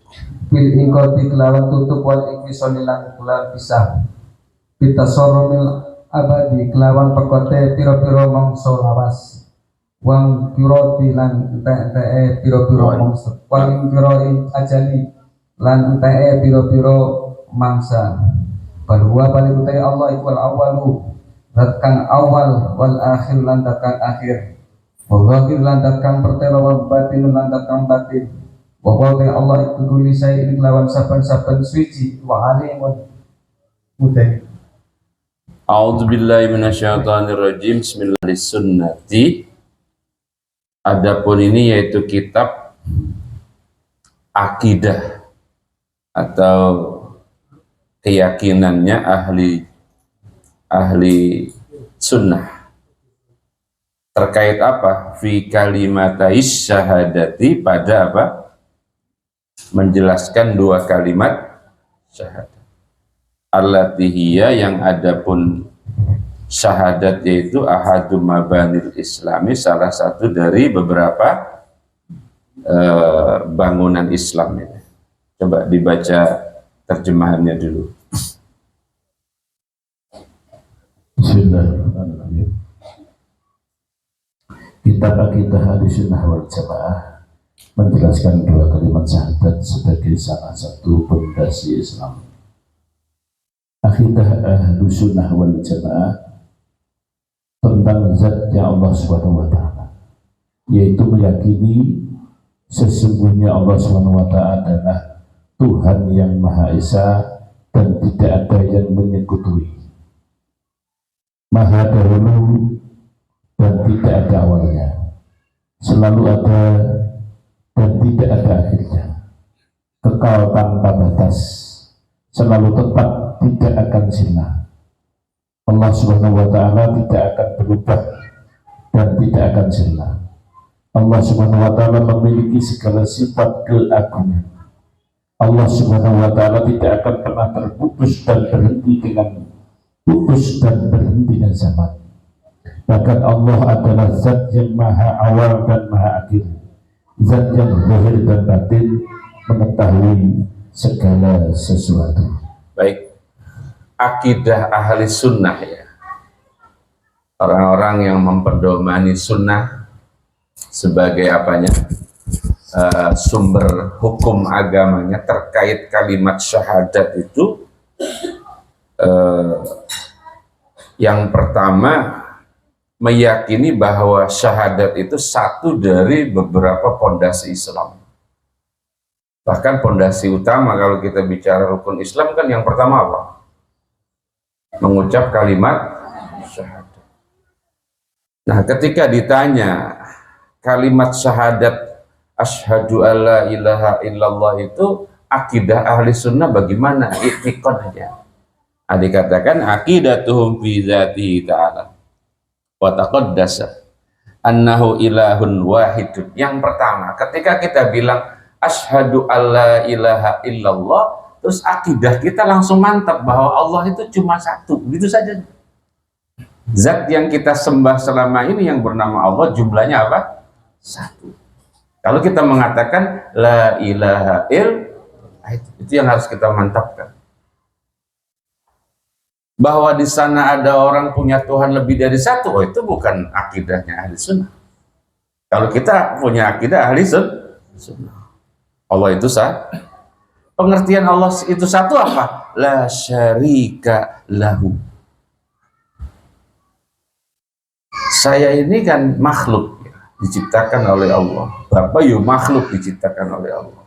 bil inqidai kelawan tutuk wal infisonilan kelawan pisah bitasarrumil abadi kelawan pekote pira-pira mangsa lawas wang piroti lan entek pira-pira mangsa wang piroi ajali lan entek pira-pira mangsa bahwa paling utai Allah ikwal awalu zat kang awal wal akhir lan zat kang akhir wa zahir lan zat kang pertelo wal batin lan zat kang batin wa qala Allah iku kuli sayin lawan saben-saben suci wa alimun mutai. A'udzubillahi minasyaitonirrajim. Bismillahirrahmanirrahim. Adapun ini yaitu kitab akidah atau keyakinannya ahli sunnah terkait apa? Fi kalimatais syahadati, pada apa? Menjelaskan 2 kalimat syahadat. Allati hiya, yang adapun syahadat yaitu ahadu mabanil islami, salah satu dari beberapa bangunan Islam ini. Coba dibaca terjemahannya dulu. Bismillahirrahmanirrahim. Kitab Akidah Ahlussunnah wal Jamaah menjelaskan 2 kalimat syahadat sebagai salah satu pondasi Islam. Akidah Ahlussunnah wal Jamaah tentang zatnya Allah Subhanahu wa taala, yaitu meyakini sesungguhnya Allah Subhanahu wa taala adalah Tuhan yang Maha Esa dan dan tidak ada yang menyekutui, Maha dahulu dan tidak ada awalnya, selalu ada dan tidak ada akhirnya, kekal tanpa batas, selalu tetap, tidak akan sirna. Allah Subhanahu wa Ta'ala tidak akan berubah dan tidak akan sirna. Allah Subhanahu wa Ta'ala memiliki segala sifat keagungan. Allah Subhanahu wa Ta'ala tidak akan pernah terputus dan berhenti dengan putus dan berhentinya zaman. Bahkan Allah adalah zat yang maha awal dan maha akhir, zat yang zahir dan batin, mengetahui segala sesuatu. Baik, akidah ahli sunnah ya, orang-orang yang memperdomani sunnah sebagai apanya, sumber hukum agamanya terkait kalimat syahadat itu, yang pertama meyakini bahwa syahadat itu satu dari beberapa pondasi Islam. Bahkan pondasi utama kalau kita bicara rukun Islam kan yang pertama apa? Mengucap kalimat syahadat. Nah, ketika ditanya kalimat syahadat asyhadu alla ilaha illallah itu akidah ahli sunnah bagaimana? I'tiqadnya. Dikatakan aqidatuhum fi dzatihi ta'ala wa taqaddasa annahu ilahun wahidun. Yang pertama, ketika kita bilang asyhadu alla ilaha illallah, terus akidah kita langsung mantap bahwa Allah itu cuma satu, begitu saja. Zat yang kita sembah selama ini yang bernama Allah jumlahnya apa? Satu. Kalau kita mengatakan la ilaha illallah, itu yang harus kita mantapkan. Bahwa di sana ada orang punya Tuhan lebih dari satu, itu bukan akidahnya ahli sunnah. Kalau kita punya akidah ahli sunnah, Allah itu satu. Pengertian Allah itu satu apa? La syarika lahu. Saya ini kan makhluk ya, diciptakan oleh Allah. Bapak yuk makhluk diciptakan oleh Allah.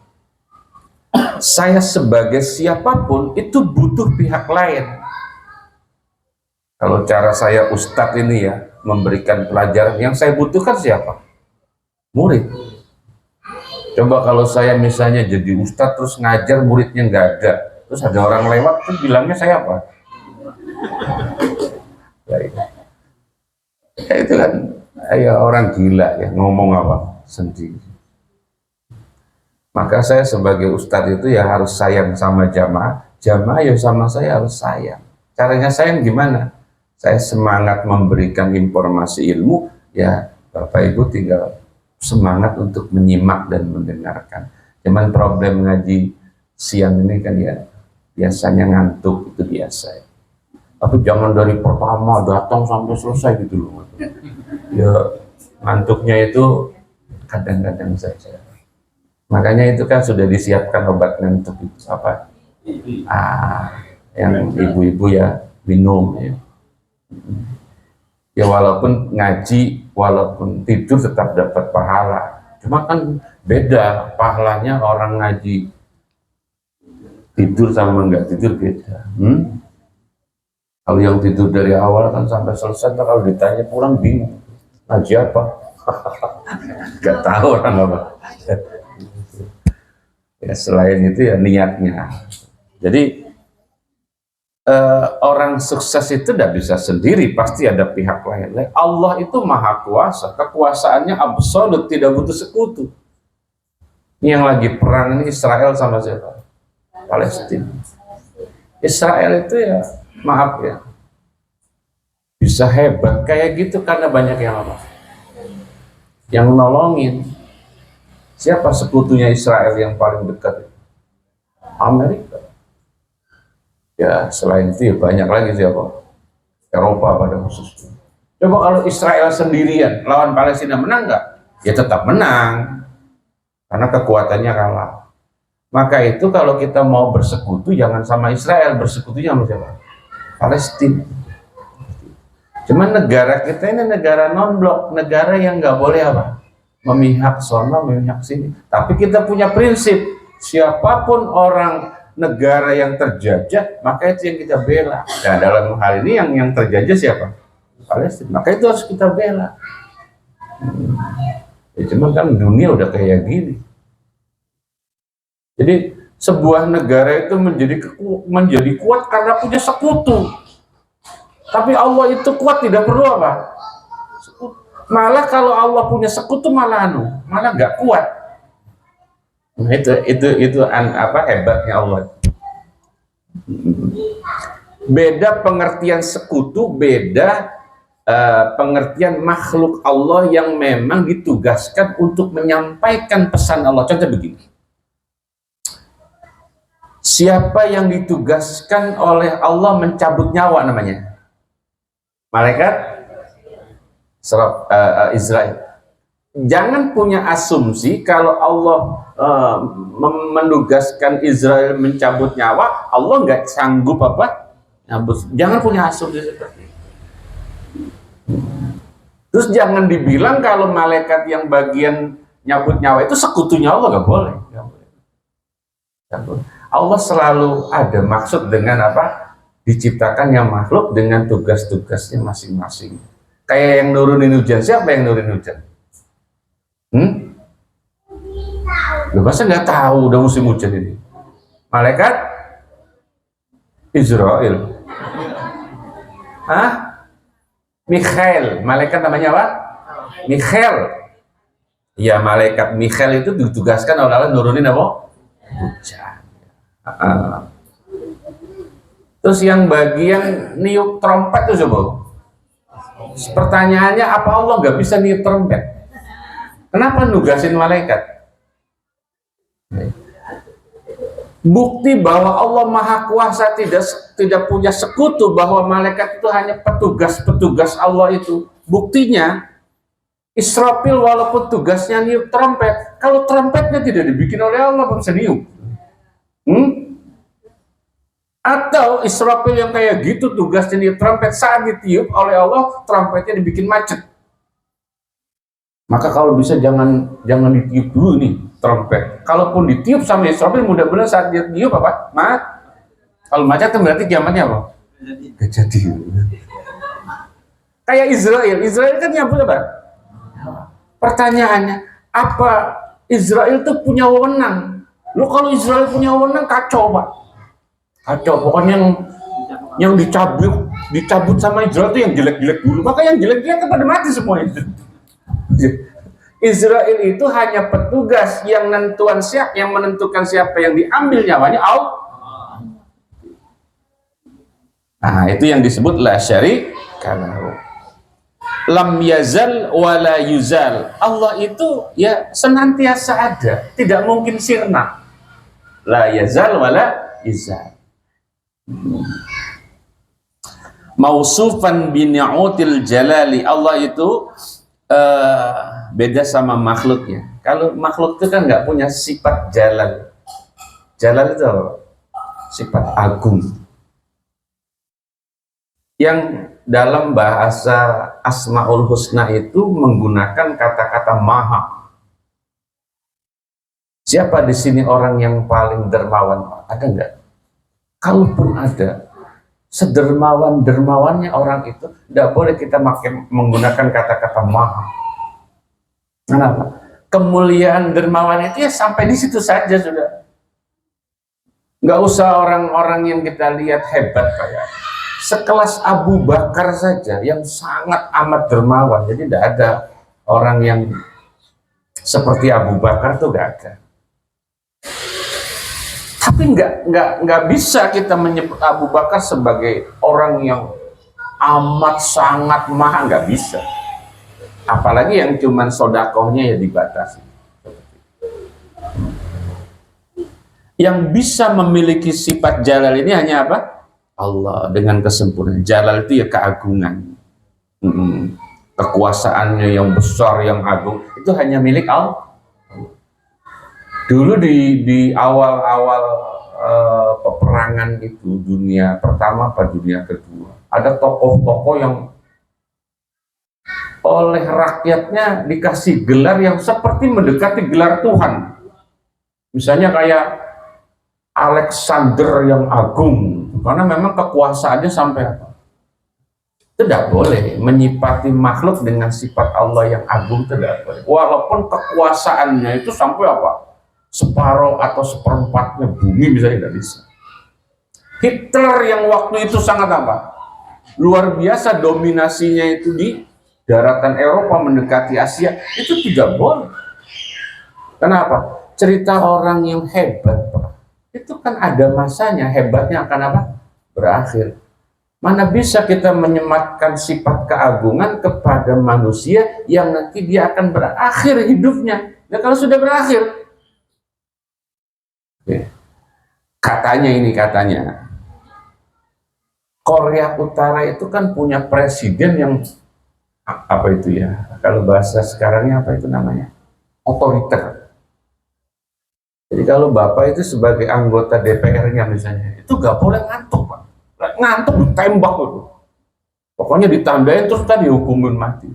Saya sebagai siapapun itu butuh pihak lain. Kalau cara saya ustadz ini ya, memberikan pelajaran, yang saya butuhkan siapa? Murid. Coba kalau saya misalnya jadi ustadz terus ngajar muridnya nggak ada, terus ada orang lewat, terus bilangnya saya apa? Ya itu kan ya orang gila ya, ngomong apa sendiri. Maka saya sebagai ustadz itu ya harus sayang sama jamaah, jamaah ya sama saya harus sayang. Caranya sayang gimana? Saya semangat memberikan informasi ilmu, ya Bapak Ibu tinggal semangat untuk menyimak dan mendengarkan. Cuman problem ngaji siang ini kan ya biasanya ngantuk, itu biasa ya. Tapi jangan dari pertama datang sampai selesai gitu loh. Ya ngantuknya itu kadang-kadang saja. Makanya itu kan sudah disiapkan obat ngantuk itu apa? Yang ibu-ibu ya minum ya. Ya walaupun ngaji, walaupun tidur tetap dapat pahala. Cuma kan beda pahalanya orang ngaji tidur sama enggak tidur beda. Kalau yang tidur dari awal kan sampai selesai, kalau ditanya pulang bingung ngaji apa? Gak tahu orang apa. Ya selain itu ya niatnya. Jadi orang sukses itu tidak bisa sendiri, pasti ada pihak lain. Allah itu maha kuasa, kekuasaannya absolut, tidak butuh sekutu. Ini yang lagi perang ini Israel sama siapa? Palestina. Israel itu ya maaf ya, bisa hebat kayak gitu karena banyak yang apa? Yang nolongin. Siapa sekutunya Israel yang paling dekat? Amerika. Ya selain itu ya banyak lagi siapa? Eropa pada khususnya. Coba kalau Israel sendirian lawan Palestina menang nggak? Ya tetap menang karena kekuatannya kalah. Maka itu kalau kita mau bersekutu jangan sama Israel, bersekutunya sama siapa? Palestina. Cuman negara kita ini negara non-blok, negara yang nggak boleh apa? Memihak sono, memihak sini. Tapi kita punya prinsip, siapapun orang negara yang terjajah, maka itu yang kita bela. Nah, dalam hal ini yang terjajah siapa? Palestina. Maka itu harus kita bela. Ya, cuman kan dunia udah kayak gini. Jadi sebuah negara itu menjadi kuat karena punya sekutu. Tapi Allah itu kuat tidak perlu apa? Malah kalau Allah punya sekutu malah nggak kuat. Nah, itu apa hebatnya Allah. Beda pengertian sekutu, beda pengertian makhluk Allah yang memang ditugaskan untuk menyampaikan pesan Allah. Contoh begini, siapa yang ditugaskan oleh Allah mencabut nyawa namanya? Malaikat Israel. Jangan punya asumsi kalau Allah menugaskan Israel mencabut nyawa, Allah nggak sanggup apa? Jangan punya asumsi seperti itu. Terus jangan dibilang kalau malaikat yang bagian nyabut nyawa itu sekutunya Allah, nggak boleh. Allah selalu ada maksud dengan apa? Diciptakannya makhluk dengan tugas-tugasnya masing-masing. Kayak yang nurunin hujan, siapa yang nurunin hujan? Lu masa nggak tahu udah musim hujan ini? Malaikat Israel. Mikhail, malaikat namanya apa? Mikhail. Ya, malaikat Mikhail itu ditugaskan oleh Allah nurunin apa? Hujan. Terus yang bagian niup trompet itu coba. Pertanyaannya, apa Allah nggak bisa niup trompet? Kenapa nugasin malaikat? Bukti bahwa Allah Maha Kuasa tidak punya sekutu, bahwa malaikat itu hanya petugas-petugas Allah itu. Buktinya Israfil walaupun tugasnya niup trompet, kalau trompetnya tidak dibikin oleh Allah, bisa niup. Atau Israfil yang kayak gitu tugasnya niup trompet, saat ditiup oleh Allah trompetnya dibikin macet. Maka kalau bisa jangan ditiup dulu nih trompet. Kalaupun ditiup sama Israfil, mudah-mudahan saat dia tiup apa? Kalau macet itu berarti kiamatnya apa? Gak jadi. Kayak Israel kan nyambut apa? Pertanyaannya, apa Israel itu punya wewenang? Lo kalau Israel punya wewenang kacau, Pak. Kacau, pokoknya yang dicabut sama Israel itu yang jelek-jelek dulu. Maka yang jelek-jelek kan pada mati semua itu. Israel itu hanya petugas yang menentukan siapa yang diambil nyawanya Allah. Nah, itu yang disebut la syarika lahu. Lam yazal wa la yuzal. Allah itu ya senantiasa ada, tidak mungkin sirna. La yazal wa la yuzal. Mausufan bi ni'util jalali. Allah itu beda sama makhluknya. Kalau makhluk itu kan nggak punya sifat jalal. Jalal itu apa? Sifat agung. Yang dalam bahasa Asmaul Husna itu menggunakan kata-kata maha. Siapa di sini orang yang paling dermawan? Ada nggak? Kalaupun ada, sedermawan-dermawannya orang itu tidak boleh kita menggunakan kata-kata maha. Kenapa? Kemuliaan dermawan itu ya sampai di situ saja sudah. Nggak usah orang-orang yang kita lihat hebat kayak sekelas Abu Bakar saja yang sangat amat dermawan. Jadi tidak ada orang yang seperti Abu Bakar tuh nggak ada. Tapi nggak bisa kita menyebut Abu Bakar sebagai orang yang amat sangat maha, nggak bisa. Apalagi yang cuman sodakohnya ya dibatasi. Yang bisa memiliki sifat jalal ini hanya apa? Allah dengan kesempurnaan. Jalal itu ya keagungan, kekuasaannya yang besar, yang agung, itu hanya milik Allah. Dulu di awal-awal peperangan itu, dunia pertama apa dunia kedua, ada tokoh-tokoh yang oleh rakyatnya dikasih gelar yang seperti mendekati gelar Tuhan. Misalnya kayak Alexander yang agung, karena memang kekuasaannya sampai apa? Tidak boleh menyifati makhluk dengan sifat Allah yang agung, tidak boleh. Walaupun kekuasaannya itu sampai apa? Separuh atau seperempatnya bumi misalnya, tidak bisa. Hitler yang waktu itu sangat apa? Luar biasa dominasinya itu di daratan Eropa mendekati Asia, itu tidak boleh. Kenapa? Cerita orang yang hebat, Pak, itu kan ada masanya, hebatnya akan apa? Berakhir. Mana bisa kita menyematkan sifat keagungan kepada manusia yang nanti dia akan berakhir hidupnya. Nah, kalau sudah berakhir, katanya Korea Utara itu kan punya presiden yang apa itu ya? Kalau bahasa sekarangnya apa itu namanya? Otoriter. Jadi kalau Bapak itu sebagai anggota DPR-nya misalnya, itu gak boleh ngantuk, Pak. Ngantuk ditembak itu. Pokoknya ditandain terus tadi dihukumin mati.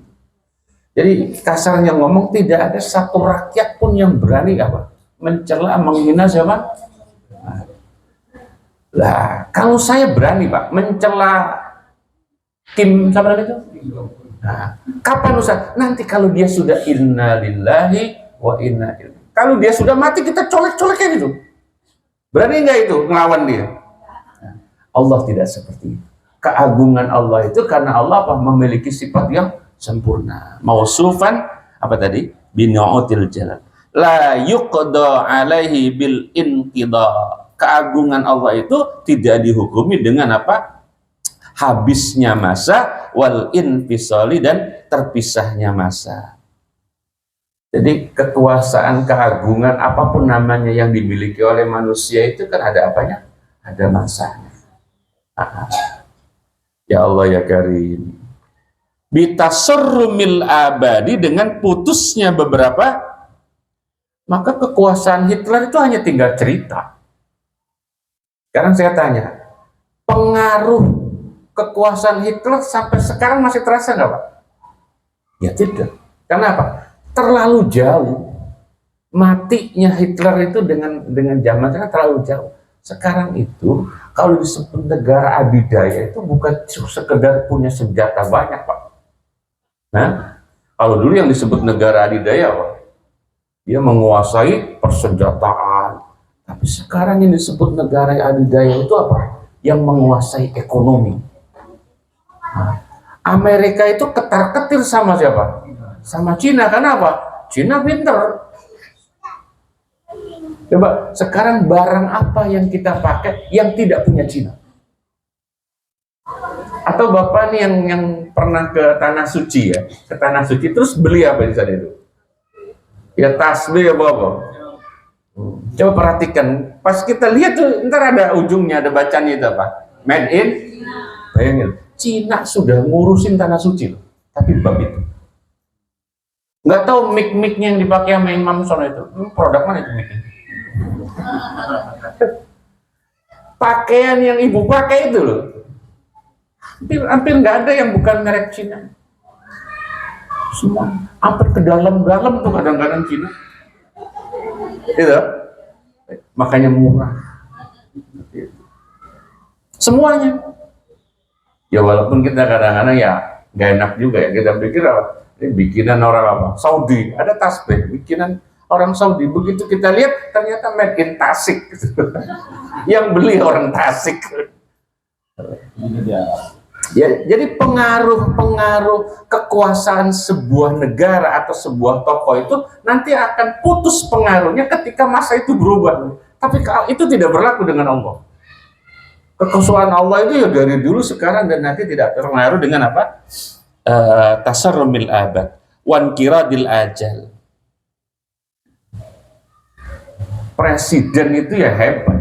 Jadi kasarnya ngomong, tidak ada satu rakyat pun yang berani apa? Mencela, menghina siapa? Lah, kalau saya berani, Pak, mencela Kim siapa itu? Nah, kapan Ustaz? Nanti kalau dia sudah innalillahi wa inna ilaihi. Kalau dia sudah mati, kita colek-colek kayak gitu. Berani nggak itu ngelawan dia? Nah, Allah tidak seperti itu. Keagungan Allah itu karena Allah apa? Memiliki sifat yang sempurna. Mausufan apa tadi? Binu'util jalal. La yuqda alaihi bil inqida. Keagungan Allah itu tidak dihukumi dengan apa? Habisnya masa, wal infisali, dan terpisahnya masa. Jadi kekuasaan, keagungan, apapun namanya yang dimiliki oleh manusia itu kan ada apanya? Ada masanya. Ya Allah ya Karim. Bitasurrumil abadi, dengan putusnya beberapa, maka kekuasaan Hitler itu hanya tinggal cerita. Sekarang saya tanya, pengaruh kekuasaan Hitler sampai sekarang masih terasa nggak, Pak? Ya tidak. Kenapa? Terlalu jauh. Matinya Hitler itu dengan zaman sekarang terlalu jauh. Sekarang itu kalau disebut negara adidaya itu bukan sekedar punya senjata banyak, Pak. Nah, kalau dulu yang disebut negara adidaya, Pak, dia menguasai persenjataan. Tapi sekarang yang disebut negara adidaya itu apa? Yang menguasai ekonomi. Nah, Amerika itu ketar-ketir sama siapa? Sama Cina. Kenapa? Cina pinter. Coba sekarang barang apa yang kita pakai yang tidak punya Cina? Atau Bapak nih yang pernah ke Tanah Suci ya, ke Tanah Suci terus beli apa di sana itu? Ya tasbih ya Bapak. Coba perhatikan, pas kita lihat tuh ntar ada ujungnya, ada bacanya itu apa? Made in. Bayangin, Cina sudah ngurusin Tanah Suci loh, tapi bab itu. Nggak tahu mic-micnya yang dipakai sama Imam Sono itu, produk mana itu mic-nya? Pakaian yang ibu pakai itu loh, hampir nggak ada yang bukan merek Cina. Semua hampir ke dalam-dalam tuh kadang-kadang Cina. Itu makanya murah. Semuanya. Ya walaupun kita kadang-kadang ya nggak enak juga ya, kita pikir ini bikinan orang apa? Saudi, ada tasbih bikinan orang Saudi. Begitu kita lihat ternyata made in Tasik. Yang beli orang Tasik. Ya, jadi pengaruh kekuasaan sebuah negara atau sebuah tokoh itu nanti akan putus pengaruhnya ketika masa itu berubah. Tapi itu tidak berlaku dengan Allah. Kekuasaan Allah itu ya dari dulu, sekarang, dan nanti tidak terpengaruh dengan apa? Tasarrumil abad, wan kiradil ajal. Presiden itu ya hebat,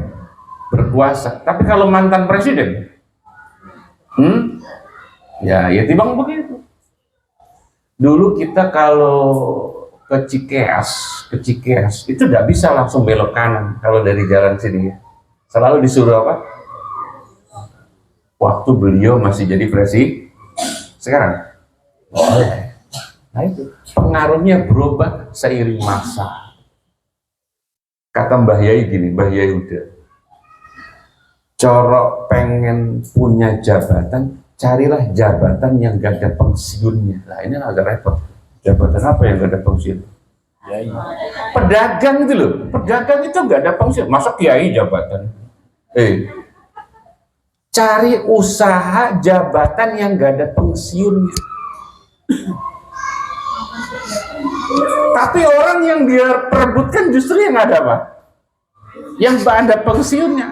berkuasa. Tapi kalau mantan presiden, ya timbang begitu. Dulu kita kalau ke Cikeas itu tidak bisa langsung belok kanan kalau dari jalan sini. Selalu disuruh apa? Waktu beliau masih jadi presiden. Sekarang, nah itu pengaruhnya berubah seiring masa. Kata Mbah Yai gini, Mbah Yai udah, corok pengen punya jabatan, carilah jabatan yang gak ada pensiunnya. Nah ini agak repot. Jabatan apa yang gak ada pensiun? Pedagang itu loh, pedagang itu gak ada pensiun. Masa kiai jabatan? Cari usaha jabatan yang gak ada pensiunnya. Tapi orang yang dia perebutkan justru yang ada apa? Yang ada pensiunnya.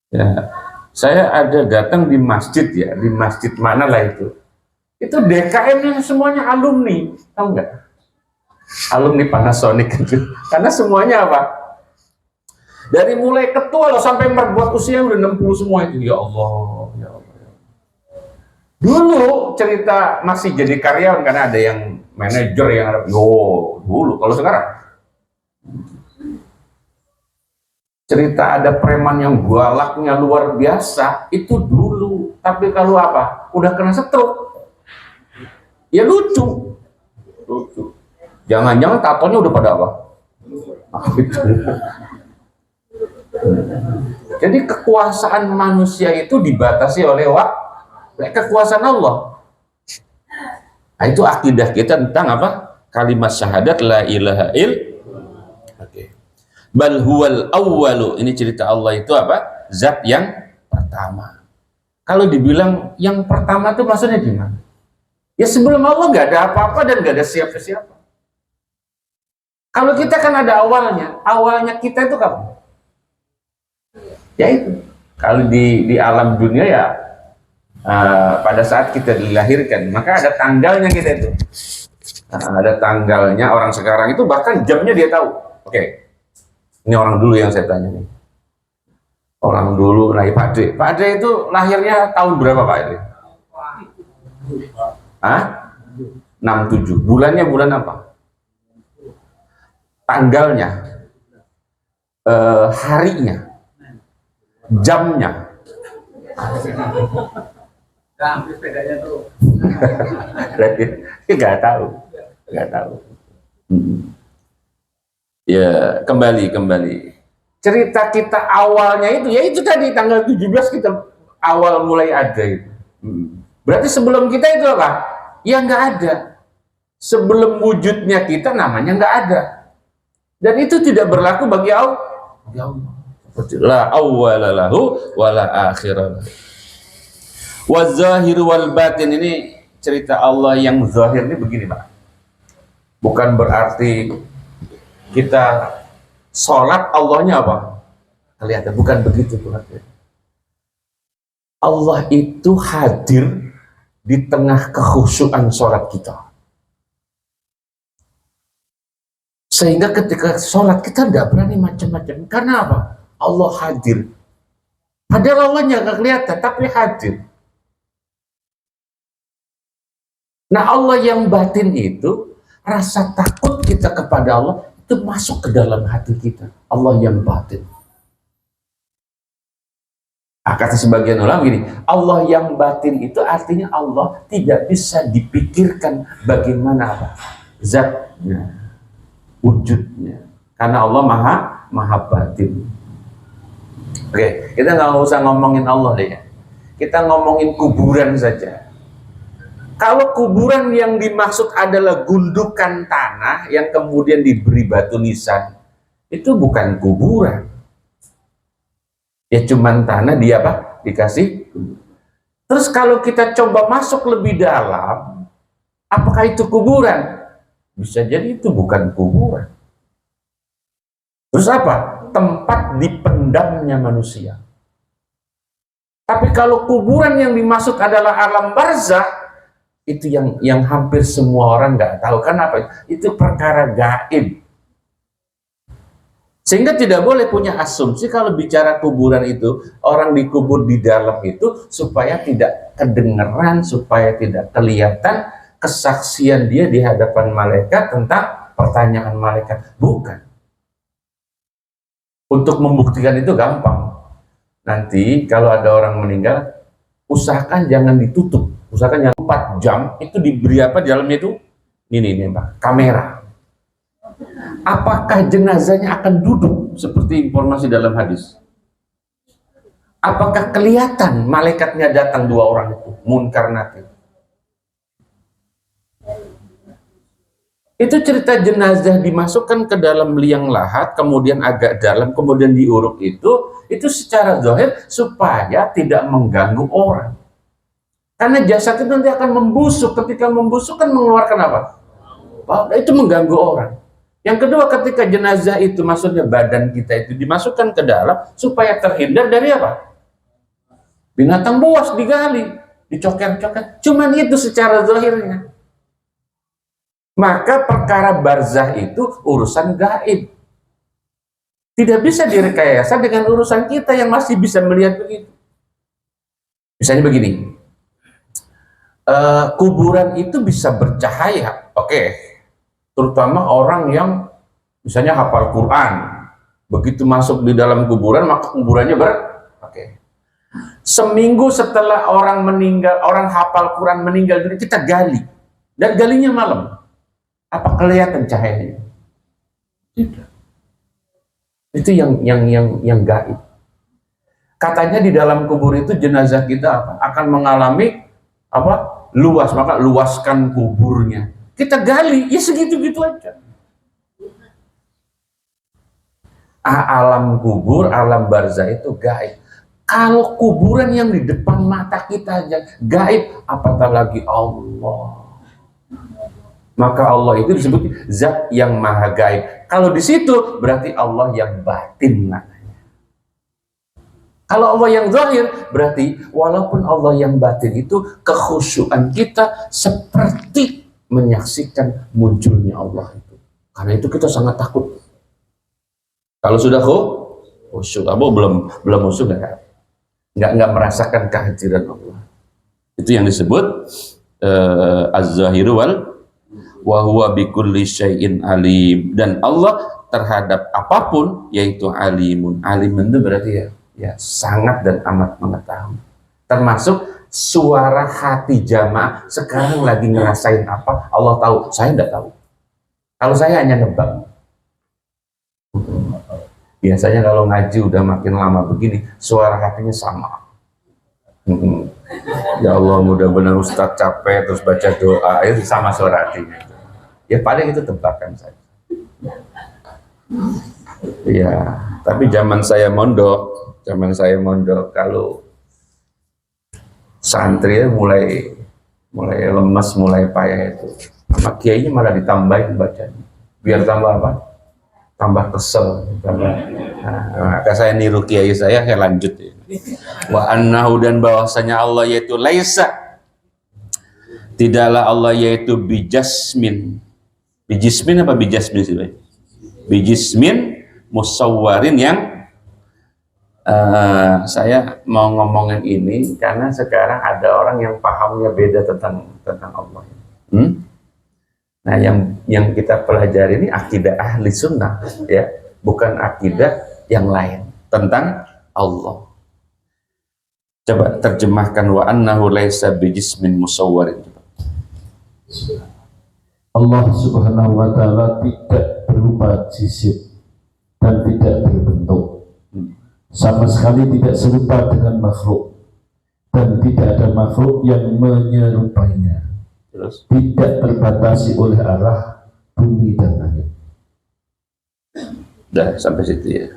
Ya, saya ada datang di masjid ya, di masjid mana lah itu DKM yang semuanya alumni, tahu nggak? Alumni Panasonic itu, karena semuanya apa? Dari mulai ketua loh sampai merbuat usia udah 60 semua itu, ya Allah, ya Allah. Dulu cerita masih jadi karyawan karena ada yang manajer yang dulu, kalau sekarang cerita ada preman yang galaknya luar biasa itu dulu, tapi kalau apa udah kena stroke ya lucu, jangan-jangan tatonya udah pada apa. Jadi kekuasaan manusia itu dibatasi oleh kekuasaan Allah. Nah, itu akidah kita tentang apa? Kalimat syahadat la ilaha illallah. Oke. Bal huwal awwalu, ini cerita Allah itu apa? Zat yang pertama. Kalau dibilang yang pertama itu maksudnya gimana? Ya sebelum Allah nggak ada apa-apa dan nggak ada siapa-siapa. Kalau kita kan ada awalnya kita itu kapan? Ya itu. Kalau di alam dunia ya pada saat kita dilahirkan, maka ada tanggalnya kita itu. Ada tanggalnya, orang sekarang itu bahkan jamnya dia tahu. Oke. Ini orang dulu yang saya tanya nih. Orang dulu, nah Pak Ade. Pak Ade itu lahirnya tahun berapa Pak Ade? 67. Bulannya bulan apa? Tanggalnya, harinya, jamnya. Nggak tahu. Ya kembali cerita kita awalnya itu ya itu tadi tanggal 17 kita awal mulai ada itu. Berarti sebelum kita itu apa? Ya nggak ada. Sebelum wujudnya kita namanya nggak ada. Dan itu tidak berlaku bagi Allah. La awwala lahu wala akhirah. Wa zahir wal batin, ini cerita Allah yang zahir ini begini Pak. Bukan berarti kita sholat Allahnya apa? Kelihatan, bukan begitu berarti. Allah itu hadir di tengah kekhusyuan sholat kita. Sehingga ketika sholat kita tidak berani macam-macam. Karena apa? Allah hadir. Padahal Allahnya nggak kelihatan, tapi hadir. Nah Allah yang batin itu, rasa takut kita kepada Allah itu masuk ke dalam hati kita. Allah yang batin. Kata sebagian ulama gini, Allah yang batin itu artinya Allah tidak bisa dipikirkan bagaimana apa? Zatnya, wujudnya. Karena Allah maha batin. Oke, kita nggak usah ngomongin Allah deh ya. Kita ngomongin kuburan saja. Kalau kuburan yang dimaksud adalah gundukan tanah yang kemudian diberi batu nisan, itu bukan kuburan. Ya cuman tanah dia apa? Dikasih. Terus kalau kita coba masuk lebih dalam, apakah itu kuburan? Bisa jadi itu bukan kuburan. Terus apa? Tempat dipendamnya manusia. Tapi kalau kuburan yang dimaksud adalah alam barzah, itu yang hampir semua orang nggak tahu. Kenapa? Itu perkara gaib. Sehingga tidak boleh punya asumsi kalau bicara kuburan itu, orang dikubur di dalam itu supaya tidak kedengeran, supaya tidak kelihatan kesaksian dia di hadapan malaikat tentang pertanyaan malaikat. Bukan. Untuk membuktikan itu gampang. Nanti kalau ada orang meninggal, usahakan jangan ditutup. Usahakan yang 4 jam itu diberi apa di dalamnya itu? Ini Pak, kamera. Apakah jenazahnya akan duduk seperti informasi dalam hadis? Apakah kelihatan malaikatnya datang dua orang itu, Munkar Nakir? Itu cerita jenazah dimasukkan ke dalam liang lahat, kemudian agak dalam, kemudian diuruk itu secara zahir supaya tidak mengganggu orang. Karena jasad itu nanti akan membusuk, ketika membusuk kan mengeluarkan apa? Itu mengganggu orang. Yang kedua, ketika jenazah itu, maksudnya badan kita itu dimasukkan ke dalam supaya terhindar dari apa? Binatang buas digali, dicoker-coker. Cuman itu secara zahirnya. Maka perkara barzah itu urusan gaib. Tidak bisa direkayasa dengan urusan kita yang masih bisa melihat begitu. Misalnya begini, kuburan itu bisa bercahaya, oke. Terutama orang yang misalnya hafal Quran. Begitu masuk di dalam kuburan, maka kuburannya oke. Seminggu setelah orang meninggal, orang hafal Quran meninggal, kita gali. Dan galinya malam. Apa kelihatan cahayanya? Tidak. Itu yang gaib. Katanya di dalam kubur itu jenazah kita apa? Akan mengalami apa? Luas, maka luaskan kuburnya. Kita gali, ya segitu-gitu aja. Alam kubur, alam barzah itu gaib. Kalau kuburan yang di depan mata kita aja gaib, apatah lagi Allah. Maka Allah itu disebut zat yang maha gaib. Kalau di situ berarti Allah yang batin namanya. Kalau Allah yang zahir berarti walaupun Allah yang batin itu kekhusyuan kita seperti menyaksikan munculnya Allah itu. Karena itu kita sangat takut. Kalau sudah khusyuk, belum khusyuk nggak merasakan kehadiran Allah. Itu yang disebut az-zahiru wa huwa bikulli syai'in alim. Dan Allah terhadap apapun yaitu alimun. Alim itu berarti ya sangat dan amat mengetahui. Termasuk suara hati jamaah sekarang lagi ngerasain apa, Allah tahu, saya enggak tahu. Kalau saya hanya nebak. Biasanya kalau ngaji udah makin lama begini, suara hatinya sama. Ya Allah, mudah-mudahan Ustadz capek terus baca doa, itu sama suara hatinya. Ya paling itu tebakan saja. Ya, tapi zaman saya mondok kalau santri mulai lemas, mulai payah itu, sama kiainya malah ditambahin bacanya, biar tambah apa? Tambah kesel. Maka saya niru kiai saya lanjut ya. Wa annahu, dan bahwasanya Allah yaitu laisa, tidaklah Allah yaitu bijasmin apa bijasmin sih? Bijismin musawwarin, yang saya mau ngomongin ini karena sekarang ada orang yang pahamnya beda tentang Allah. Nah, yang kita pelajari ini akidah ahli sunnah, ya, bukan akidah yang lain tentang Allah. Coba terjemahkan wa annahu laisa bijismin musawwarin. Allah Subhanahu wa taala tidak berupa jisim dan tidak berbentuk. Sama sekali tidak serupa dengan makhluk, dan tidak ada makhluk yang menyerupainya. Terus tidak terbatasi oleh arah bumi dan langit. udah sampai situ ya.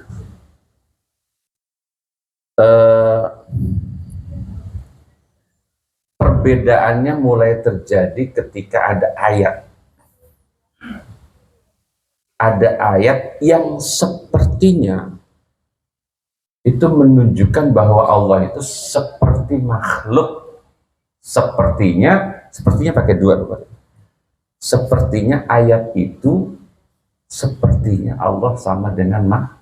Perbedaannya mulai terjadi ketika ada ayat. Ada ayat yang sepertinya itu menunjukkan bahwa Allah itu seperti makhluk. Sepertinya pakai dua. Sepertinya ayat itu sepertinya Allah sama dengan makhluk.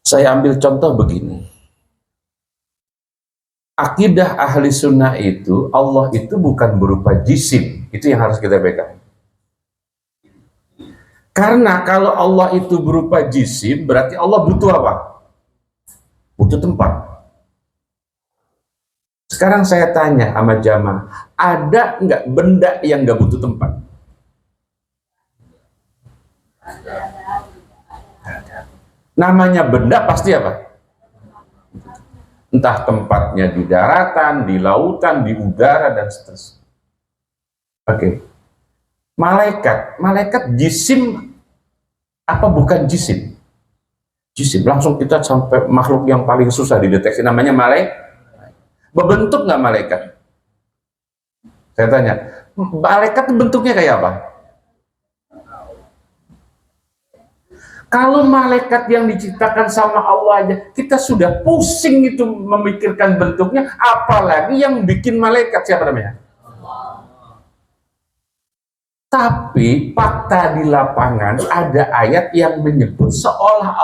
Saya ambil contoh begini. Akidah ahli sunnah itu Allah itu bukan berupa jisim. Itu yang harus kita pegang. Karena kalau Allah itu berupa jisim, berarti Allah butuh apa? Butuh tempat. Sekarang saya tanya sama jamaah, ada nggak benda yang nggak butuh tempat? Namanya benda pasti apa? Entah tempatnya di daratan, di lautan, di udara, dan seterusnya. Oke. Malaikat jisim apa bukan jisim? Jisim. Langsung kita sampai makhluk yang paling susah dideteksi, namanya malaikat. Berbentuk nggak malaikat? Saya tanya, malaikat bentuknya kayak apa? Kalau malaikat yang diciptakan sama Allah aja, kita sudah pusing itu memikirkan bentuknya, apalagi yang bikin malaikat, siapa namanya? Tapi fakta di lapangan ada ayat yang menyebut seolah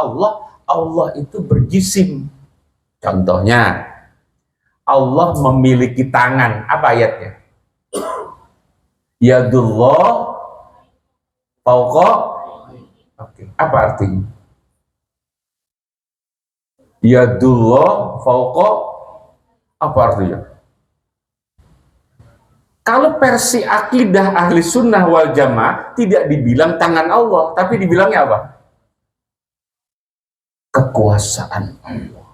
Allah itu berjisim. Contohnya, Allah memiliki tangan. Apa ayatnya? Yadullah fauqa. Oke, apa artinya? Yadullah fauqa, apa artinya? Kalau versi akidah ahli sunnah wal jamaah tidak dibilang tangan Allah, tapi dibilangnya apa? Kekuasaan Allah.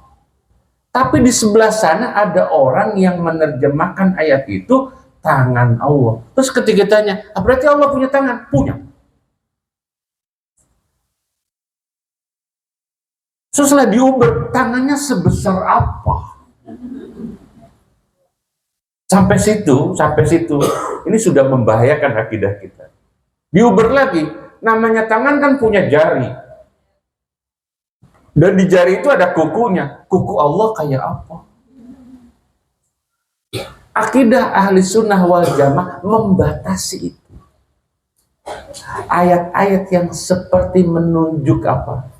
Tapi di sebelah sana ada orang yang menerjemahkan ayat itu tangan Allah. Terus ketika tanya, berarti Allah punya tangan? Punya. Setelah diuber, tangannya sebesar apa? Sampai situ, ini sudah membahayakan akidah kita. Diuber lagi, namanya tangan kan punya jari. Dan di jari itu ada kukunya. Kuku Allah kayak apa? Akidah ahli sunnah wal jamaah membatasi itu. Ayat-ayat yang seperti menunjuk apa?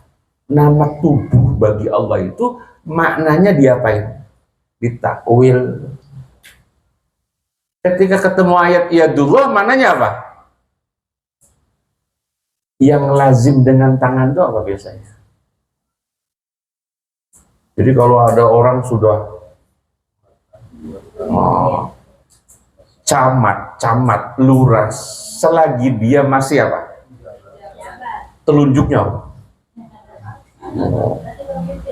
Nama tubuh bagi Allah itu maknanya diapain? Ditakwil. Ketika ketemu ayat yadullah, maknanya apa? Yang lazim dengan tangan itu apa biasanya? Jadi kalau ada orang sudah camat, lurah, selagi dia masih apa? Telunjuknya apa?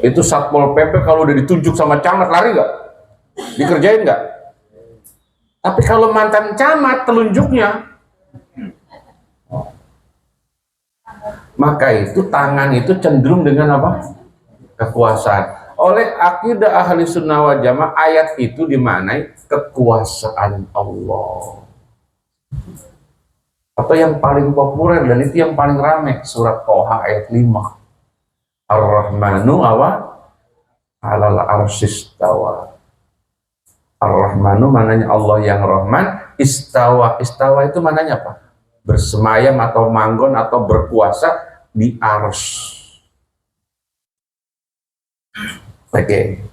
Itu Satpol PP kalau udah ditunjuk sama camat lari nggak? Dikerjain nggak? Tapi kalau mantan camat telunjuknya, maka itu tangan itu cenderung dengan apa? Kekuasaan. Oleh akidah ahli sunnah wal jamaah, ayat itu dimaknai kekuasaan Allah. Atau yang paling populer dan itu yang paling ramai, surat Toha ayat 5. Ar-Rahmanu alal arsyistawa. Ar-Rahmanu mananya Allah yang Rahman, istawa itu mananya apa? Bersemayam atau manggon atau berkuasa di arsy. Oke.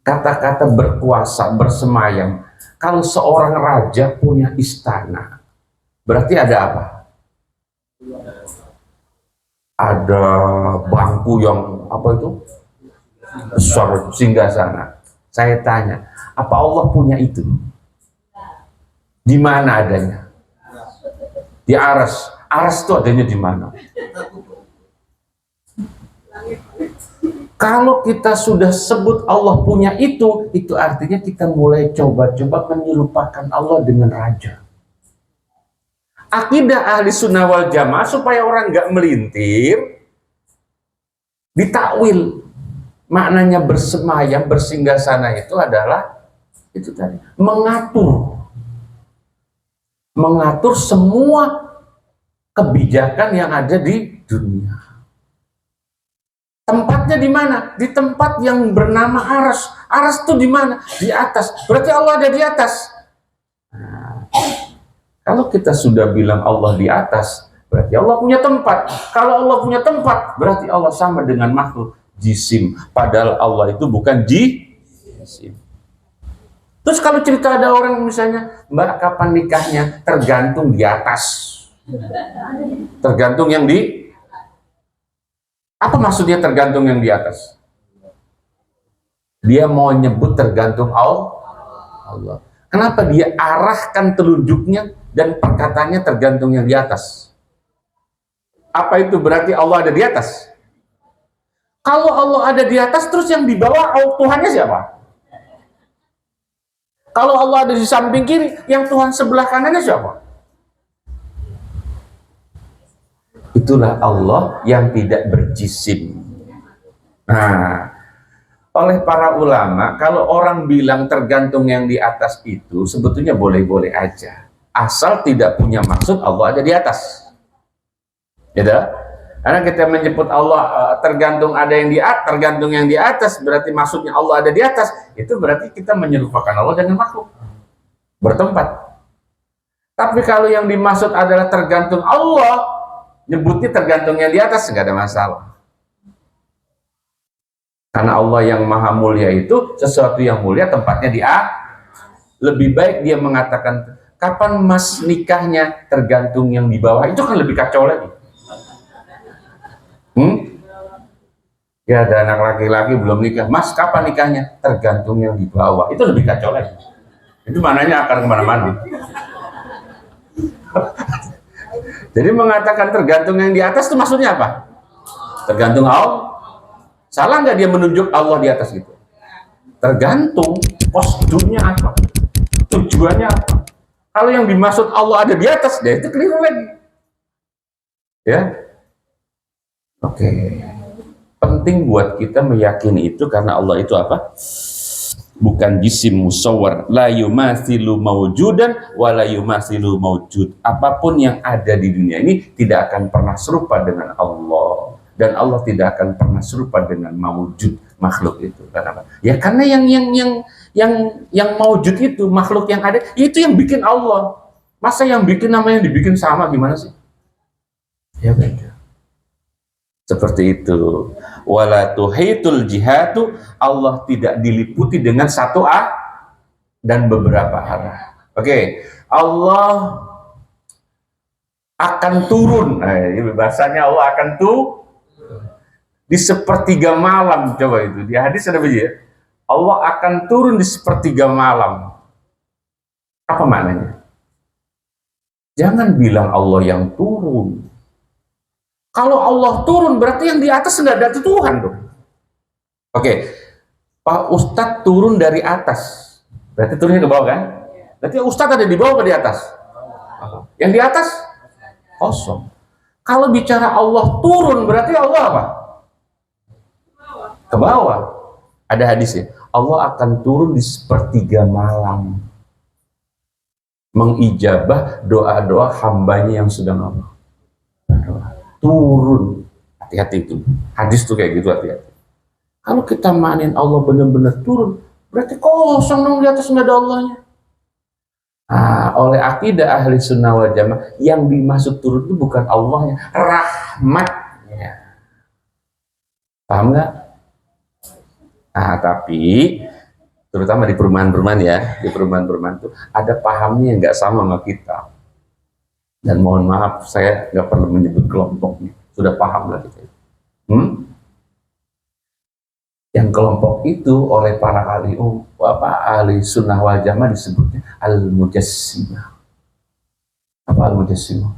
Kata-kata berkuasa, bersemayam. Kalau seorang raja punya istana, berarti ada apa? Ada bangku yang apa itu? Besar, singgasana. Saya tanya, apa Allah punya itu? Di mana adanya? Di aras. Aras itu adanya di mana? Kalau kita sudah sebut Allah punya itu artinya kita mulai coba-coba menyerupakan Allah dengan raja. Akidah ahli sunnah wal jamaah supaya orang nggak melintir, ditakwil. Maknanya bersemayam, bersinggasana itu adalah itu tadi, mengatur semua kebijakan yang ada di dunia. Tempatnya di mana? Di tempat yang bernama aras. Aras itu di mana? Di atas. Berarti Allah ada di atas. Nah, kalau kita sudah bilang Allah di atas, berarti Allah punya tempat. Kalau Allah punya tempat, berarti Allah sama dengan makhluk. Jisim, padahal Allah itu bukan jisim. Terus kalau cerita ada orang misalnya, Mbak kapan nikahnya? Tergantung di atas. Tergantung yang di, apa maksudnya tergantung yang di atas? Dia mau nyebut tergantung Allah. Kenapa dia arahkan telunjuknya dan perkataannya tergantung yang di atas? Apa itu berarti Allah ada di atas? Kalau Allah ada di atas, terus yang di bawah Tuhannya siapa? Kalau Allah ada di samping kiri, yang Tuhan sebelah kanannya siapa? Itulah Allah yang tidak berjisim. Nah, oleh para ulama, kalau orang bilang tergantung yang di atas itu, sebetulnya boleh-boleh aja. Asal tidak punya maksud Allah ada di atas. Gitu? Karena kita menyebut Allah tergantung ada yang di atas, tergantung yang di atas, berarti maksudnya Allah ada di atas. Itu berarti kita menyerupakan Allah dengan makhluk bertempat. Tapi kalau yang dimaksud adalah tergantung Allah, nyebutnya tergantung yang di atas, nggak ada masalah. Karena Allah yang maha mulia itu sesuatu yang mulia tempatnya di A. Lebih baik dia mengatakan kapan mas nikahnya, tergantung yang di bawah, itu kan lebih kacau lagi. Ya ada anak laki-laki belum nikah, mas kapan nikahnya, tergantung yang di bawah, itu lebih kacau lagi. Itu mananya akan kemana-mana. Jadi mengatakan tergantung yang di atas itu maksudnya apa? Tergantung Allah. Salah nggak dia menunjuk Allah di atas gitu? Tergantung posturnya apa, tujuannya apa. Kalau yang dimaksud Allah ada di atas, dia itu keliru lagi. Ya, oke. Penting buat kita meyakini itu karena Allah itu apa? Bukan jisim musawwar, la yumathilu mawjudan wa la yumathilu mawjud. Apapun yang ada di dunia ini tidak akan pernah serupa dengan Allah, dan Allah tidak akan pernah serupa dengan mawjud, makhluk itu. Kenapa? Ya karena yang mawjud itu, makhluk yang ada itu yang bikin Allah. Masa yang bikin namanya dibikin sama, gimana sih? Ya beda. Seperti itu. Wala tuhitul jihatu, Allah tidak diliputi dengan satu dan beberapa arah. Oke, Allah akan turun. Nah, ini bahasanya Allah akan di sepertiga malam. Coba itu di hadis ada begini ya. Allah akan turun di sepertiga malam. Apa maknanya? Jangan bilang Allah yang turun. Kalau Allah turun berarti yang di atas nggak ada Tuhan dong. Oke, Pak Ustadz turun dari atas, berarti turunnya ke bawah kan? Berarti Ustadz ada di bawah ke di atas? Yang di atas kosong. Kalau bicara Allah turun berarti Allah apa? Ke bawah. Ada hadisnya, Allah akan turun di sepertiga malam, mengijabah doa-doa hambanya yang sedang berdoa. Turun, hati-hati itu hadis tuh kayak gitu, hati-hati. Kalau kita mainin Allah benar-benar turun, berarti kosong dong, di atas nggak ada Allahnya. Oleh akidah ahli sunnah wal jamaah, yang dimaksud turun itu bukan Allahnya, rahmatnya. Paham nggak? Tapi terutama di perumahan-perumahan ya, di perumahan-perumahan itu ada pahamnya yang nggak sama sama kita. Dan mohon maaf, saya nggak perlu menyebut kelompoknya, sudah paham lah kita. Yang kelompok itu oleh para ahli sunnah wal jamaah disebutnya al-mujassimah. Apa al-mujassimah?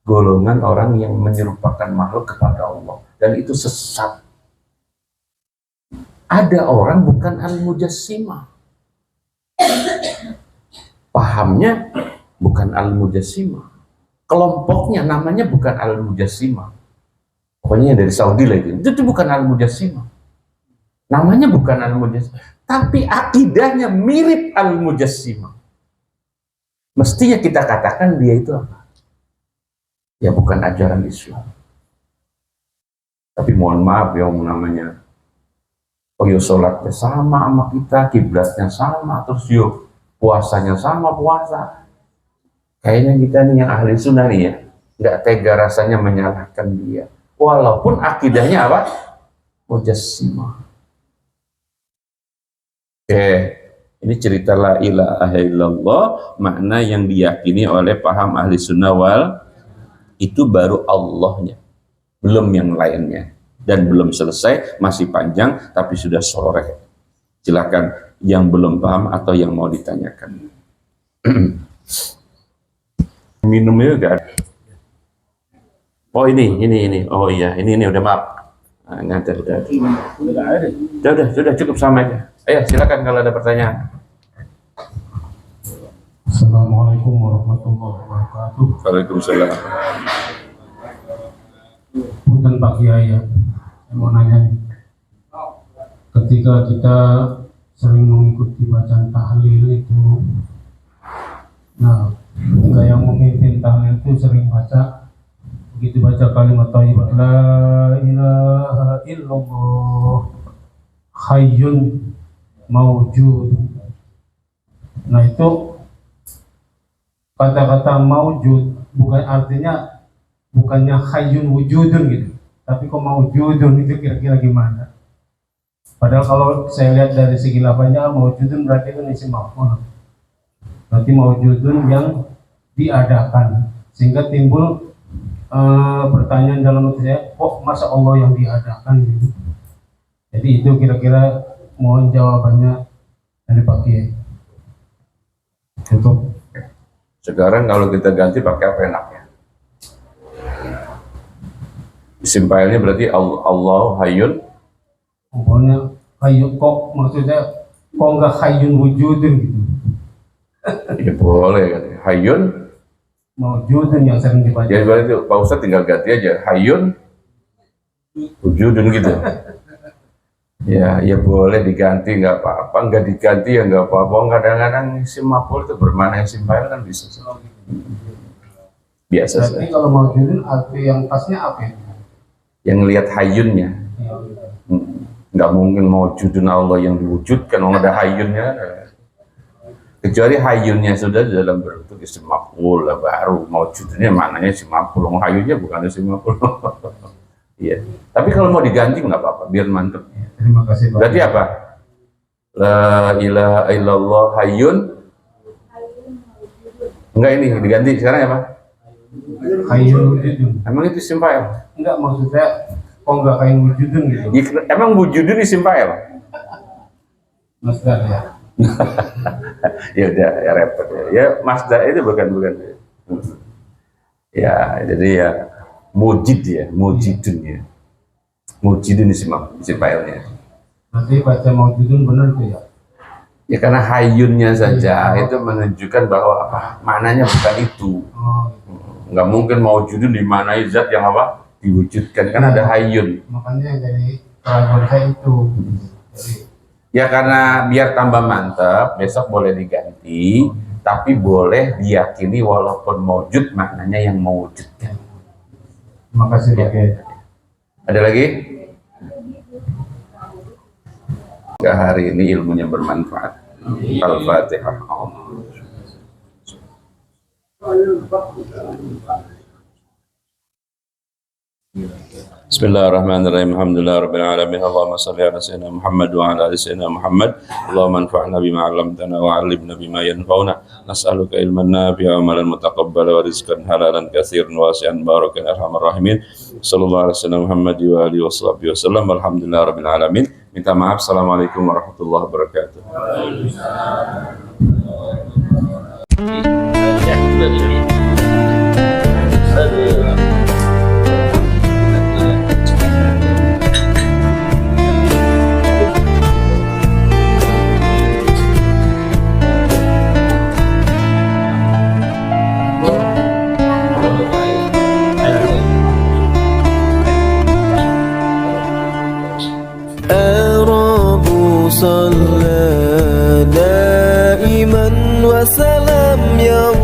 Golongan orang yang menyerupakan makhluk kepada Allah, dan itu sesat. Ada orang bukan al-mujassimah, pahamnya bukan al-mujassimah. Kelompoknya namanya bukan al-mujassimah, pokoknya dari Saudi lagi, itu bukan al-mujassimah, namanya bukan al-mujassimah, tapi akidahnya mirip al-mujassimah. Mestinya kita katakan dia itu apa? Ya bukan ajaran Islam. Tapi mohon maaf ya, namanya sholatnya sama kita, kiblatnya sama, terus puasanya sama puasa. Kayaknya kita nih yang ahli sunnah nih ya, nggak tega rasanya menyalahkan dia. Walaupun akidahnya apa? Mujassimah. Ini cerita la ilaha illallah, makna yang diyakini oleh paham ahli sunnah wal, itu baru Allahnya, belum yang lainnya. Dan belum selesai, masih panjang, tapi sudah sore. Silakan yang belum paham atau yang mau ditanyakan. Minumnya enggak? Oh ini. Oh iya, ini udah maaf. Nah, ini ada, sudah cukup sama aja. Ayo silakan kalau ada pertanyaan. Assalamualaikum warahmatullahi wabarakatuh. Waalaikumsalam. Punten Pak Kiai ya, saya mau nanya nih. Ketika kita sering mengikuti bacaan tahlil itu, nah ketika yang memimpin tahlil itu sering baca, begitu baca kalimat thayyibat la ilaha illallah hayyun maujud. Nah itu kata-kata maujud bukannya hayyun wujudun gitu, tapi kok maujudun itu kira-kira gimana? Padahal kalau saya lihat dari segi lafaznya maujudun berarti kan isim maf'ul, berarti maujudun yang diadakan, sehingga timbul pertanyaan dalam hati saya, kok masa Allah yang diadakan gitu. Jadi itu kira-kira mohon jawabannya dari Pak Kiai. Cukup. Sekarang kalau kita ganti pakai apa enaknya? Isim fa'ilnya berarti Allah hayyun. Pokoknya hayyun, kok maksudnya kok enggak hayyun wujudun gitu. Ya boleh kan. Hayyun Maujudun yang sering dibaca. ya berarti Pak Ustadz tinggal ganti aja hayyun wujudun gitu. Ya boleh diganti, nggak apa-apa, nggak diganti ya nggak apa-apa. Kadang-kadang isim maf'ul itu bermakna isim fa'il kan bisa. Biasa Berarti saja. kalau maujudun arti yang pasnya apa? Yang lihat hayyunnya, nggak mungkin maujudun Allah yang diwujudkan, orang ada hayyunnya. Kecuali hayyunnya sudah dalam bentuk isim maf'ul lah, baru maujudunnya maknanya isim maf'ul. Hayyunnya bukan isim maf'ul. Iya. Tapi kalau mau diganti nggak apa-apa, biar mantep. Terima kasih Pak. Berarti apa? La ilaha illallah hayyun. Enggak, ini diganti sekarang apa? Hayyun wujudun. Emang itu isim fa'il? Enggak, maksud saya kok enggak hayyun wujudun gitu. Emang wujudun isim fa'il? Masdar ya. Ya udah, ya repot ya. Ya masdar itu bukan. Ya, jadi ya mujid ya, mujidun ya. Mujidun isim fa'ilnya. Berarti baca maujudun benar tuh ya. Ya karena hayyunnya saja itu menunjukkan bahwa apa? Maknanya bukan itu. Oh, Nggak mungkin maujudun dimaknai zat yang apa? Diwujudkan, kan ada hayyun. makanya dari keraguan saya itu. Jadi, Ya karena biar tambah mantap, besok boleh diganti, tapi boleh diyakini walaupun maujud maknanya yang mewujudkan. terima kasih Pak Kiai. Ada lagi? Ya, hari ini ilmunya bermanfaat. Al-Fatihah. Bismillahirrahmanirrahim. Alhamdulillahirabbil alamin. Allahumma shalli ala sayyidina Muhammad wa ala ali sayyidina Muhammad. Allahumma anfa'na bima 'allamtana wa 'allimna bima yanfa'una. Nas'aluka ilman nafi'an wa 'amalan mutaqabbala wa rizqan halalan katsiran wasi'an barakan arhamar rahimin. Sallallahu alaihi wasallam Muhammad wa alihi wasallam. Alhamdulillahirabbil alamin. Minta maaf. Assalamualaikum warahmatullahi wabarakatuh. صلى دائما وسلم يوم